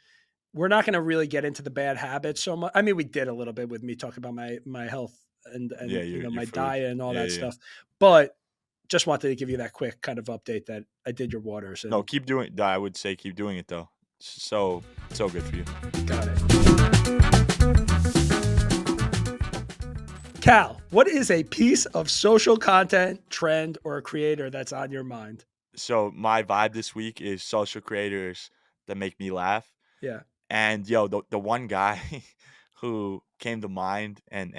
we're not going to really get into the bad habits so much. I mean, we did a little bit with me talking about my health Yeah, and your my food. diet and all Yeah, that yeah, yeah. stuff. But just wanted to give you that quick kind of update that I did your waters No, and keep doing I would say keep doing it though. So good for you. got it. Cal, what is a piece of social content, trend, or a creator that's on your mind? So my vibe this week is social creators that make me laugh. Yeah. And yo, the one guy who came to mind and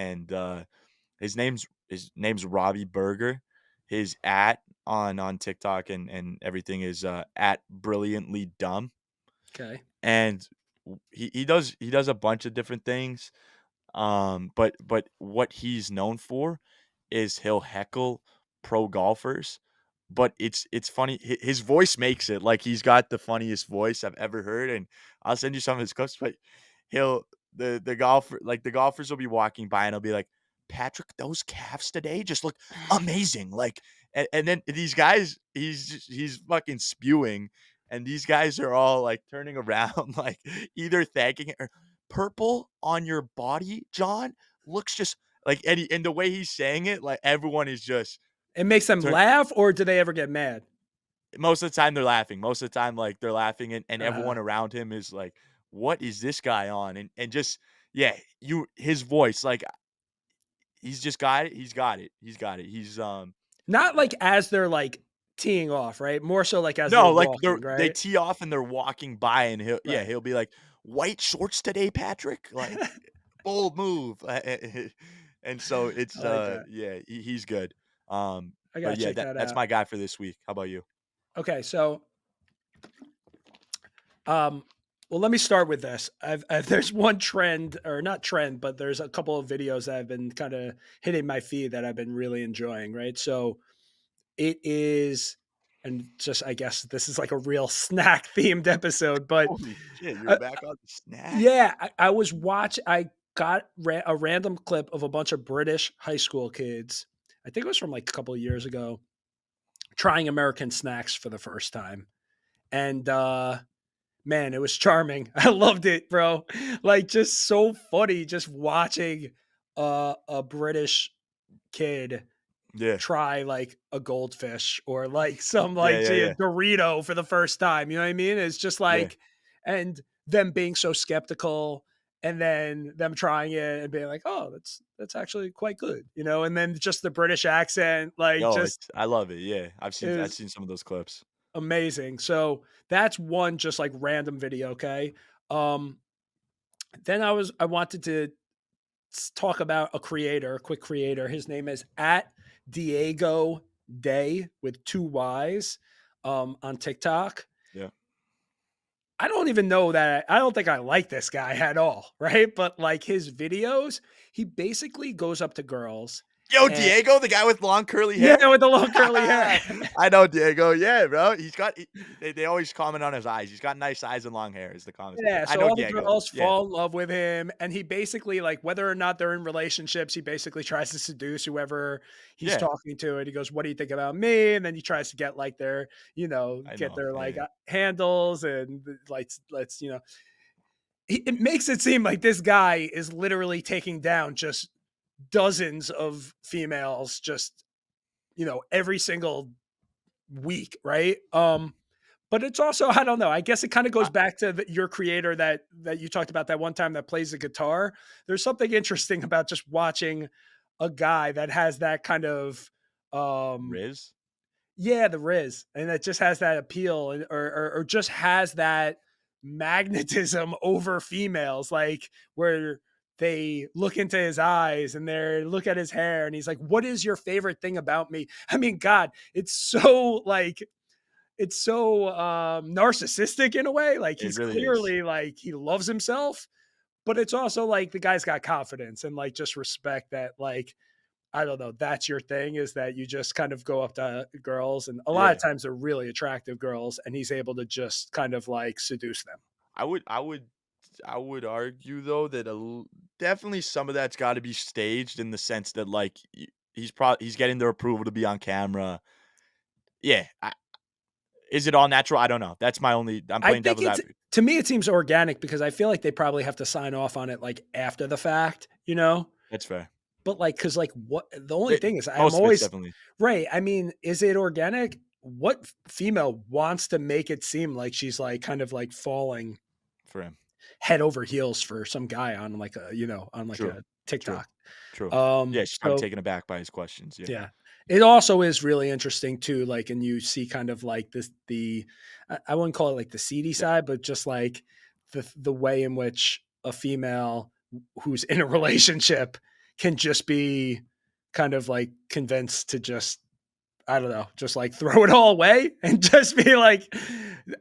his name's Robbie Burger. His at on TikTok and everything is at brilliantly dumb. Okay. And he does a bunch of different things. But what he's known for is he'll heckle pro golfers, but it's funny. His voice makes it, like, he's got the funniest voice I've ever heard, and I'll send you some of his clips, but he'll the golfers will be walking by and he'll be like, "Patrick, those calves today just look amazing." Like, and then these guys, he's fucking spewing, and these guys are all like turning around, like either thanking it or purple on your body, John, looks just like, and the way he's saying it, like everyone is just It makes them turn laugh, or do they ever get mad? most of the time they're laughing. Most of the time, like they're laughing, and Uh-huh. everyone around him is like, "What is this guy on?" And just yeah, his voice, like he's just got it. He's got it. He's got it. Not Uh, like as they're, like, teeing off, right? More so like as they're no, like walking, they right? tee off and they're walking by, and Right. he'll be like, "White shorts today, Patrick." Like, bold move. And so I like that. yeah, he's good. I But gotta yeah, check that that's out. my guy for this week. How about you? Okay, so, um, well, let me start with this. there's one trend, or not trend, but there's a couple of videos that have been kinda hitting my feed that I've been really enjoying, right? So, it is, and just I guess this is like a real snack themed episode, but, Holy shit, you're uh, back on the snack. yeah, I got a random clip of a bunch of British high school kids. I think it was from, like, a couple of years ago, trying American snacks for the first time, and, man, it was charming. I loved it, bro. Like, just so funny just watching a British kid Yeah. try like a goldfish or like some Yeah, like yeah, yeah. Dorito for the first time. You know what I mean? It's just Yeah. like, and them being so skeptical, and then them trying it and being like, oh, that's actually quite good, you know. And then just the British accent, like, Yo, just it's I love it, yeah. I've is seen some of those clips. amazing. So that's one just like random video. Okay. Um, then I wanted to talk about a quick creator. His name is at Diego Day with two Y's, on TikTok. Yeah. I don't even know that. I don't think I like this guy at all, right? But like his videos, he basically goes up to girls Yo, and Diego, the guy with long curly hair? yeah, with the long curly hair. I know Diego, yeah, bro. They always comment on his eyes. He's got nice eyes and long hair is the comment section. Yeah, I so know all the Diego. girls Yeah. fall in love with him, and he basically, like, whether or not they're in relationships, he basically tries to seduce whoever he's Yeah. talking to, and he goes, "What do you think about me?" And then he tries to get, like, I get know. their, like, Yeah. handles, and, like, let's, it makes it seem like this guy is literally taking down just dozens of females, just, every single week, right? But it's also, I don't know. I guess it kind of goes I back to your creator that you talked about that one time that plays the guitar. There's something interesting about just watching a guy that has that kind of, um Riz? yeah, the Riz, and that just has that appeal, or just has that magnetism over females, like where they look into his eyes and they look at his hair and he's like, "What is your favorite thing about me?" I mean, God, it's so narcissistic in a way. Like, It he's really is. clearly like he loves himself, but it's also like the guy's got confidence and like just respect that, like, I don't know, that's your thing, is that you just kind of go up to girls, and a lot of Yeah. times they're really attractive girls, and he's able to just kind of like seduce them. I would I would I would argue though that definitely some of that's got to be staged in the sense that like he's getting their approval to be on camera. Yeah, is it all natural? I don't know. That's my only. I'm I playing think devil's it's advocate. to me it seems organic because I feel like they probably have to sign off on it like after the fact, you know? That's fair. But, like, cause like, what the only thing is I'm Most of it's always definitely right, I mean, is it organic? What female wants to make it seem like she's, like, kind of, like, falling for him. head over heels for some guy on, like, on, like, True. a True. TikTok? True. Yeah, she's probably So taken aback by his questions. Yeah. yeah. It also is really interesting too, like, and you see kind of like this I wouldn't call it like the seedy Yeah. side, but just like the way in which a female who's in a relationship can just be kind of like convinced to just, I don't know, just like throw it all away and just be like,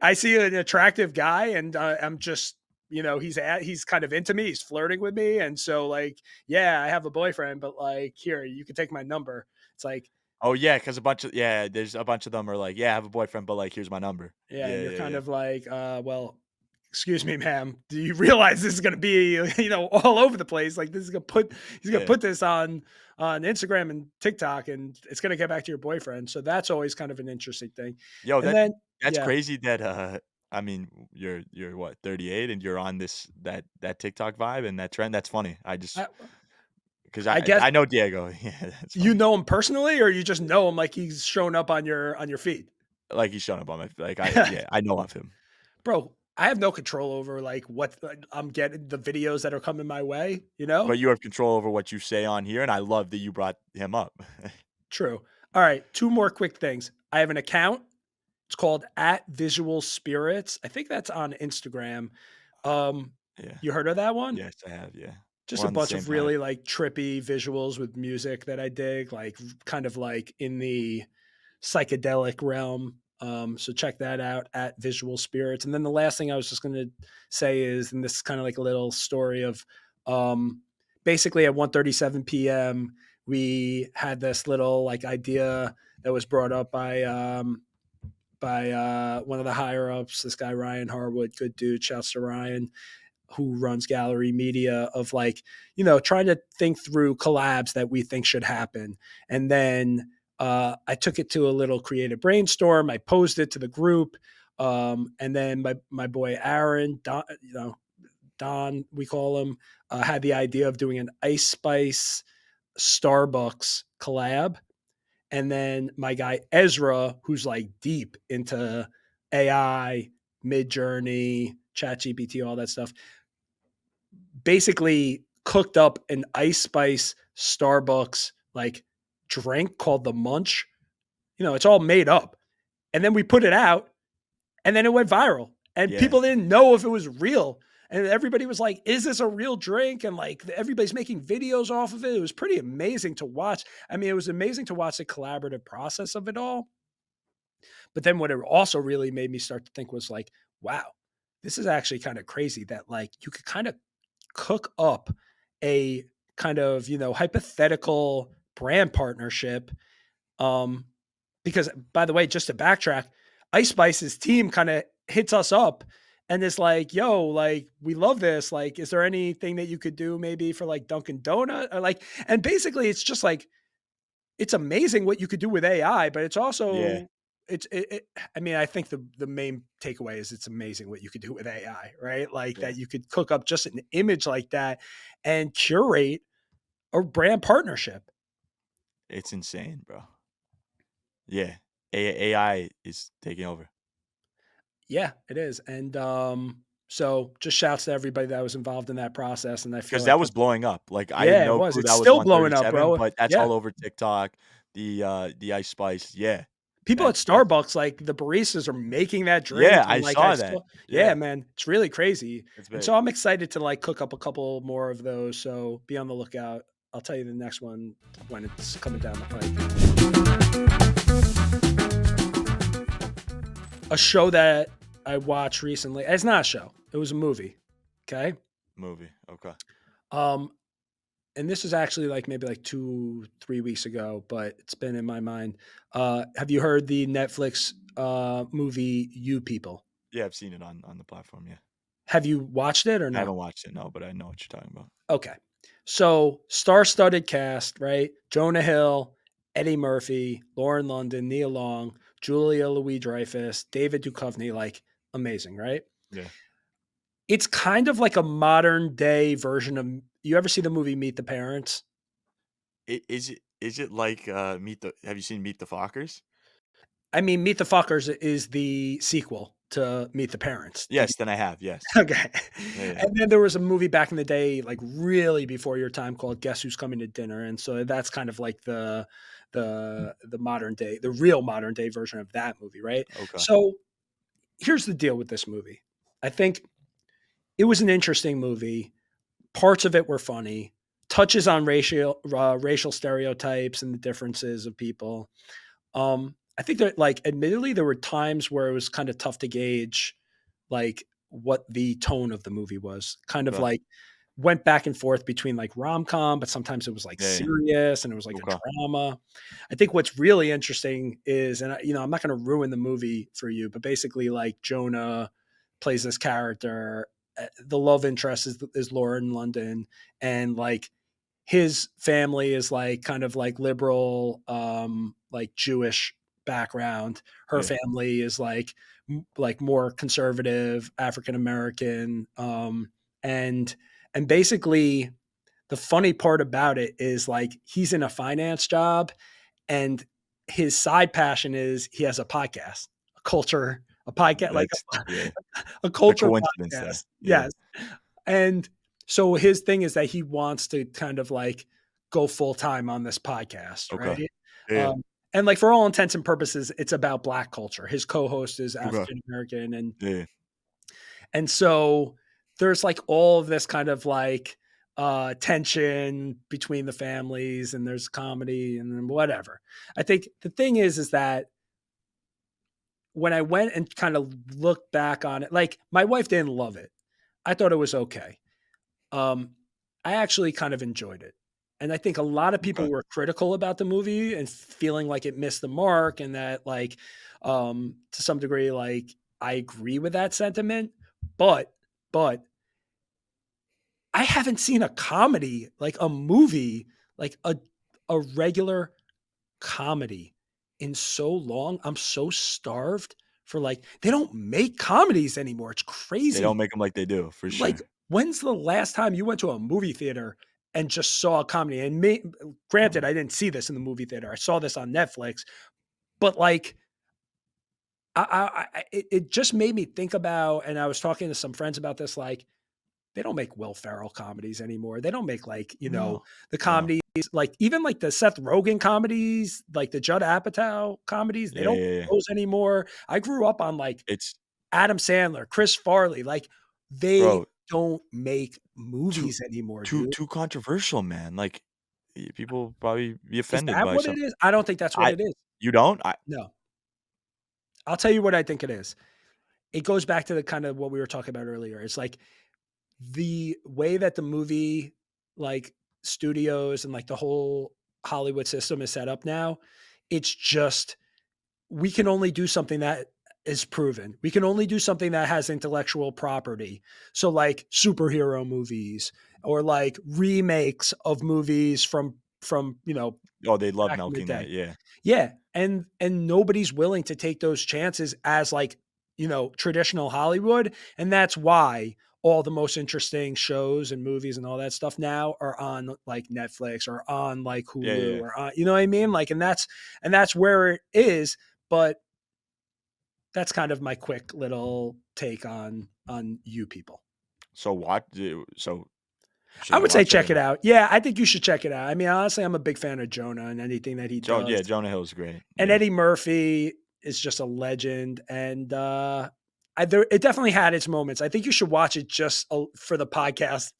I see an attractive guy and I'm just, he's kind of into me. He's flirting with me. And so, like, yeah, I have a boyfriend, but like, here, you can take my number. It's like, Oh, yeah, because there's a bunch of them are like, "Yeah, I have a boyfriend, but, like, here's my number." Yeah, Yeah, and you're yeah, kind yeah. of like, well, excuse me, ma'am. Do you realize this is gonna be, all over the place? Like this is gonna put he's gonna Yeah. put this on Instagram and TikTok, and it's gonna get back to your boyfriend. So that's always kind of an interesting thing. Yo, And then that's yeah, crazy that, I mean, you're what, 38 and you're on that TikTok vibe and that trend? That's funny. I just I, 'cause I guess I know Diego. Yeah, that's you funny. know him personally, or you just know him like he's shown up on your feed. Like, he's showing up on my yeah, I know of him. Bro, I have no control over like what I'm getting the videos that are coming my way. But you have control over what you say on here, and I love that you brought him up. True. All right, two more quick things. I have an account. It's called at Visual Spirits. I think that's on Instagram. Um, Yeah. you heard of that one? Yes, I have, yeah. Just We're a on the bunch same of page. really like trippy visuals with music that I dig, like kind of like in the psychedelic realm. So check that out at Visual Spirits. And then the last thing I was just going to say is, and this is kind of like a little story of, um, basically at 1:37 p.m. we had this little like idea that was brought up by one of the higher ups, this guy Ryan Harwood, good dude. Shouts to Ryan, who runs Gallery Media, of like, trying to think through collabs that we think should happen. And then I took it to a little creative brainstorm. I posed it to the group. And then my boy Aaron, Don, we call him, had the idea of doing an Ice Spice Starbucks collab. And then my guy Ezra, who's like deep into AI, Mid Journey, ChatGPT, all that stuff, basically cooked up an Ice Spice Starbucks like drink called the Munch. It's all made up. And then we put it out, and then it went viral. And Yeah, people didn't know if it was real. And everybody was like, is this a real drink? And like everybody's making videos off of it. It was pretty amazing to watch. I mean, it was amazing to watch the collaborative process of it all. But then what it also really made me start to think was like, wow, this is actually kind of crazy that like you could kind of cook up a kind of, hypothetical brand partnership. Um, because by the way, just to backtrack, Ice Spice's team kind of hits us up and is like, yo, like, we love this. Like, is there anything that you could do maybe for like Dunkin' Donut? Or like, and basically it's just like it's amazing what you could do with AI, but it's yeah, also I mean, I think the main takeaway is it's amazing what you could do with AI, right? Like yeah. that you could cook up just an image like that and curate a brand partnership. It's insane, bro. Yeah. AI is taking over. Yeah, it is. And so just shouts to everybody that was involved in that process. And I feel 'Cause like that was blowing up. Like, I had yeah, it no was. clue It's that was still blowing up, 137, bro. but that's Yeah. all over TikTok, the Ice Spice. Yeah. People at That's Starbucks, like, the baristas are making that yeah, drink, and, I like, I saw that. saw yeah, Yeah, man, it's really crazy, it's and so big. I'm excited to, like, cook up a couple more of those, so be on the lookout. I'll tell you the next one when it's coming down the pike. A show that I watched recently, it's not a show, it was a movie, okay? Movie, okay. Um, and this is actually, like, maybe, like, 2, 3 weeks ago, but it's been in my mind. Have you heard the Netflix, movie You People? Yeah, I've seen it on the platform, yeah. Have you watched it or I no? haven't watched it, no, but I know what you're talking about. Okay. So star-studded cast, right? Jonah Hill, Eddie Murphy, Lauren London, Nia Long, Julia Louis-Dreyfus, David Duchovny, like amazing, right? Yeah. It's kind of like a modern day version of you ever see the movie Meet the Parents? Is it like, have you seen Meet the Fockers? I mean, Meet the Fuckers is the sequel to Meet the Parents. Did Yes, then I have, yes. you okay. Yeah, yeah. And then there was a movie back in the day, like really before your time called Guess Who's Coming to Dinner. And so that's kind of like the modern day, the real modern day version of that movie, right? Okay. So here's the deal with this movie. I think it was an interesting movie. Parts of it were funny, touches on racial stereotypes and the differences of people. I think that like admittedly there were times where it was kind of tough to gauge like what the tone of the movie was. Kind of Okay. like went back and forth between like rom-com, but sometimes it was like Yeah, yeah. serious and it was like a Okay. drama. I think what's really interesting is, and I'm not going to ruin the movie for you, but basically like Jonah plays this character. The love interest is Lauren London, and like his family is like kind of like liberal, like Jewish background. Her Yeah. family is like more conservative African American, and and basically the funny part about it is like he's in a finance job, and his side passion is he has a podcast, a podcast, like That's yeah. a The culture coincidence there. podcast. Yeah. Yes. And so his thing is that he wants to kind of like go full time on this podcast, Okay. right? Yeah. Um, and like for all intents and purposes, it's about Black culture. His co-host is Okay. African American, Yeah. and so there's like all of this kind of like tension between the families, and there's comedy and then whatever. I think the thing is that when I went and kind of looked back on it, like my wife didn't love it. I thought it was okay. Um, I actually kind of enjoyed it. And I think a lot of people Okay. were critical about the movie and feeling like it missed the mark, and that like to some degree like I agree with that sentiment, but but I haven't seen a comedy, like a movie, like a regular comedy in so long. I'm so starved for like they don't make comedies anymore. It's They don't crazy. make them like they do, for Like, sure. when's the last time you went to a movie theater and just saw a comedy? And me, granted, Mhm. I didn't see this in the movie theater. I saw this on Netflix, but like, it just made me think about. And I was talking to some friends about this. Like, they don't make Will Ferrell comedies anymore. They don't make like No. the No. comedies like even like the Seth Rogen comedies, like the Judd Apatow comedies. They Yeah, don't yeah, make yeah. those anymore. I grew up on like It's Adam Sandler, Chris Farley, like, they bro, don't make too movies anymore, too dude. too controversial, man. Like, people probably be Is offended that by what some it is? I don't think that's what I it is. You don't? I No. I'll tell you what I think it is. It goes back to the kind of what we were talking about earlier. It's like the way that the movie, like, studios and, like, the whole Hollywood system is set up now, it's just we can only do something that is proven. We can only do something that has intellectual property. So like superhero movies or like remakes of movies from, Oh, they love back in the milking that, day. yeah. Yeah, and nobody's willing to take those chances as like, traditional Hollywood, and that's why all the most interesting shows and movies and all that stuff now are on like Netflix or on like Yeah, yeah, Hulu yeah. or on, you know what I mean? Like, and that's where it is, but that's kind of my quick little take on you people. So I should I would say watch it or check it not? out. Yeah, I think you should check it out. I mean, honestly, I'm a big fan of Jonah and anything that he Yeah, does. Jonah Hill's great, And yeah. Eddie Murphy is just a legend. And it definitely had its moments. I think you should watch it just for the podcast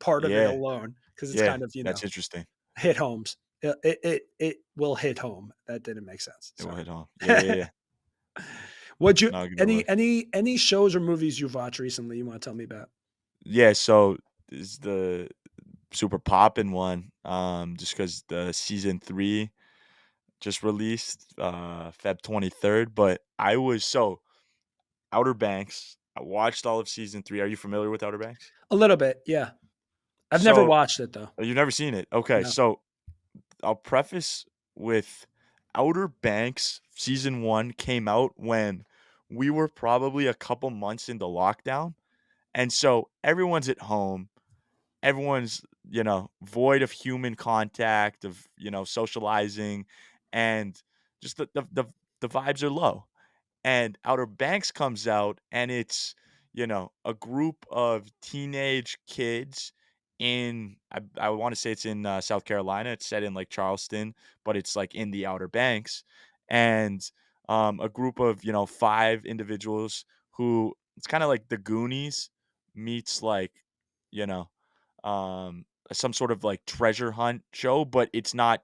part of it Yeah, alone because it's yeah, kind of that's interesting. hit homes. It will hit home. That didn't make sense. It will Sorry. hit home. Yeah, yeah, yeah. Would you No, I'll give it a any look. any any shows or movies you've watched recently you want to tell me about? Yeah, so this is the super poppin' one, just because the season 3 just released, Feb 23rd, but I was Outer Banks, I watched all of season 3. Are you familiar with Outer Banks? A little bit, yeah. I've never So watched it though. oh, you've never seen it? Okay, No. so I'll preface with Outer Banks season 1 came out when we were probably a couple months into lockdown, and so everyone's at home, everyone's, void of human contact, of, socializing, and just the vibes are low. And Outer Banks comes out, and it's, a group of teenage kids I wanna say it's in, South Carolina. It's set in, like, Charleston, but it's, like, in the Outer Banks, and, a group of, 5 individuals who it's kinda like The Goonies meets, like, you know, some sort of, like, treasure hunt show, but it's not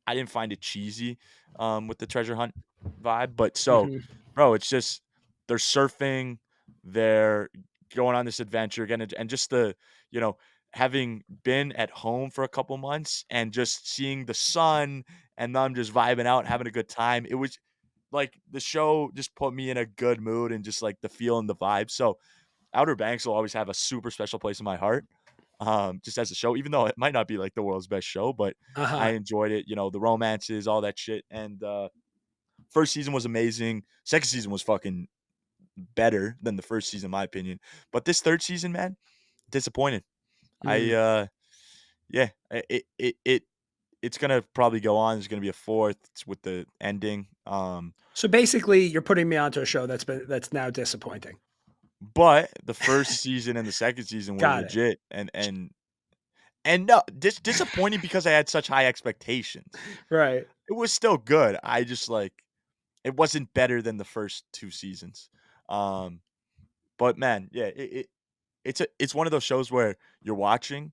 I didn't find it cheesy, with the treasure hunt vibe, but Mhm. bro, it's just they're surfing, they're going on this adventure, again, and just you know, having been at home for a couple months and just seeing the sun and them just vibing out, having a good time, it was like the show just put me in a good mood and just like the feel and the vibe. So Outer Banks will always have a super special place in my heart. Just as a show, even though it might not be like the world's best show, but I Uh-huh. enjoyed it, the romances, all that shit. And first season was amazing. Second season was fucking better than the first season, in my opinion. But this third season, man, disappointed. I Mm. yeah, it's gonna probably go on. There's gonna be a fourth with the ending. So basically, you're putting me onto a show that's now disappointing. But the first season and the second season were Got it. legit, and no, disappointing because I had such high expectations. Right. It was still good. I just like it wasn't better than the first 2 seasons. Um, but man, yeah, it's one of those shows where you're watching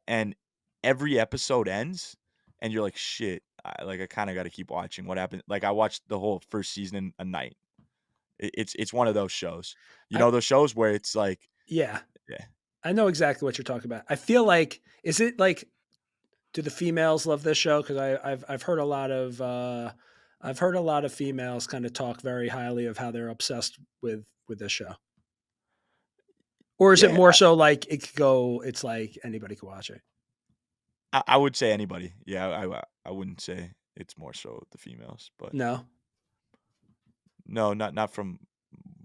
and every episode ends and you're like, "Shit, I kinda gotta keep watching. What happened?" Like, I watched the whole first season in a night. It's one of those shows. You I know those shows where it's like Yeah, yeah. I know exactly what you're talking about. I feel like is it like do the females love this show? Because I've heard a lot of I've heard a lot of females kind of talk very highly of how they're obsessed with this show. Or is it Yeah, more so like it could go? It's like anybody could watch it. I would say anybody. Yeah, I wouldn't say it's more so the females, but No. no, not from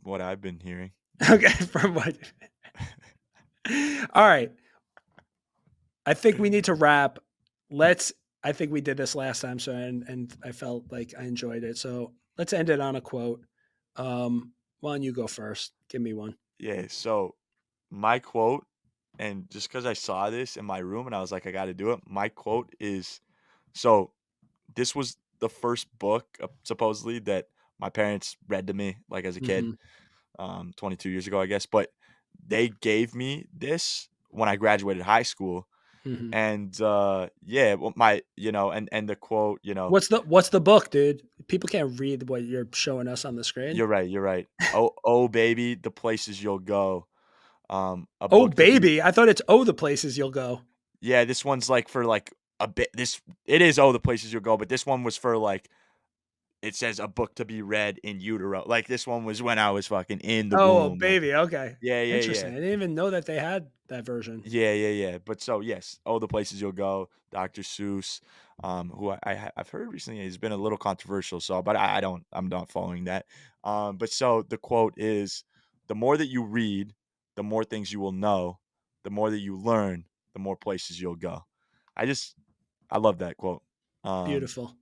what I've been hearing. Okay. From what? All right. I think we need to wrap. Let's. I think we did this last time, so and I felt like I enjoyed it. So let's end it on a quote. Why don't you go first? Give me one. Yeah, so my quote, and just because I saw this in my room and I was like, I got to do it. My quote is, so this was the first book supposedly that my parents read to me like as a kid, Hmm. 22 years ago, I guess. But they gave me this when I graduated high school, Hmm. and yeah, well, my and the quote, What's the book, dude? People can't read what you're showing us on the screen. you're right, you're right. Oh, baby, the places you'll go. A Oh, book to be baby. I thought it's oh the places you'll go. Yeah, this one's, like, for, like, a bit this it is "Oh, the places you'll go," but this one was for, like it says, "A book to be read in utero." Like, this one was when I was fucking in the Oh, womb, like baby. Okay. yeah, yeah, Interesting. yeah. I didn't even know that they had that version. Yeah, yeah, yeah, but so, yes, "Oh, the places you'll go," Dr. Seuss, who I've heard recently has been a little controversial, so but I'm not following that. But so the quote is, "The more that you read, the more things you will know. The more that you learn, the more places you'll go." I just I love that quote. Um, Beautiful.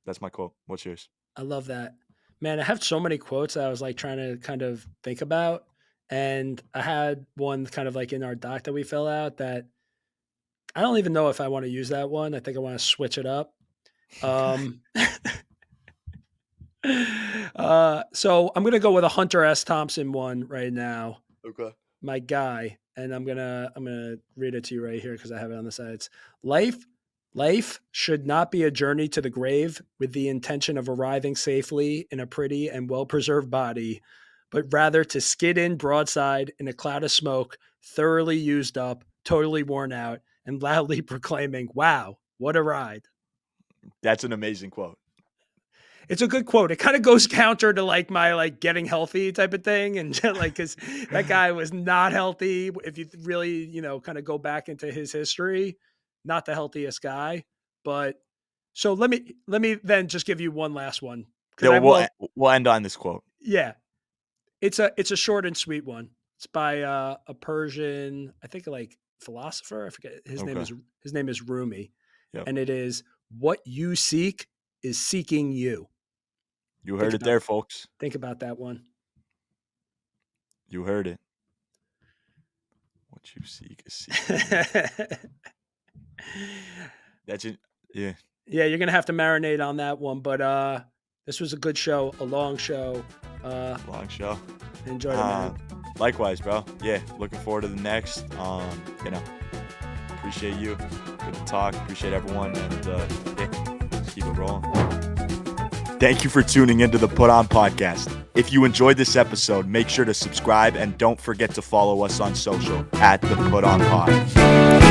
that's my quote. What's yours? I love that. Man, I have so many quotes that I was like trying to kind of think about. And I had one kind of like in our doc that we fill out that I don't even know if I want to use that one. I think I want to switch it up. Um, so I'm gonna go with a Hunter S. Thompson one right now. Okay. My guy, and I'm gonna read it to you right here because I have it on the sides. Life life should not be a journey to the grave with the intention of arriving safely in a pretty and well preserved body, but rather to skid in broadside in a cloud of smoke, thoroughly used up, totally worn out, and loudly proclaiming, "Wow, what a ride!" That's an amazing quote. It's a good quote. It kind of goes counter to like my like getting healthy type of thing, and like because that guy was not healthy. If you really kind of go back into his history, not the healthiest guy. But so let me then just give you one last one because Yeah, I will. we'll end on this quote. Yeah, it's a short and sweet one. It's by a Persian, I think like philosopher. I forget his name Okay. is Rumi, Yep. and it is what you seek is seeking you. You Think heard it about there, folks. think about that one. You heard it. What you seek is seeking you. Yeah, That's it. Yeah. you're gonna have to marinate on that one, but this was a good show, a long show. Long show. Enjoyed it, man. Um, likewise, bro. Yeah, looking forward to the next. Appreciate you. Good to talk. Appreciate everyone, and yeah, let's keep it rolling. Thank you for tuning into the Put On Podcast. If you enjoyed this episode, make sure to subscribe and don't forget to follow us on social at the Put On Pod.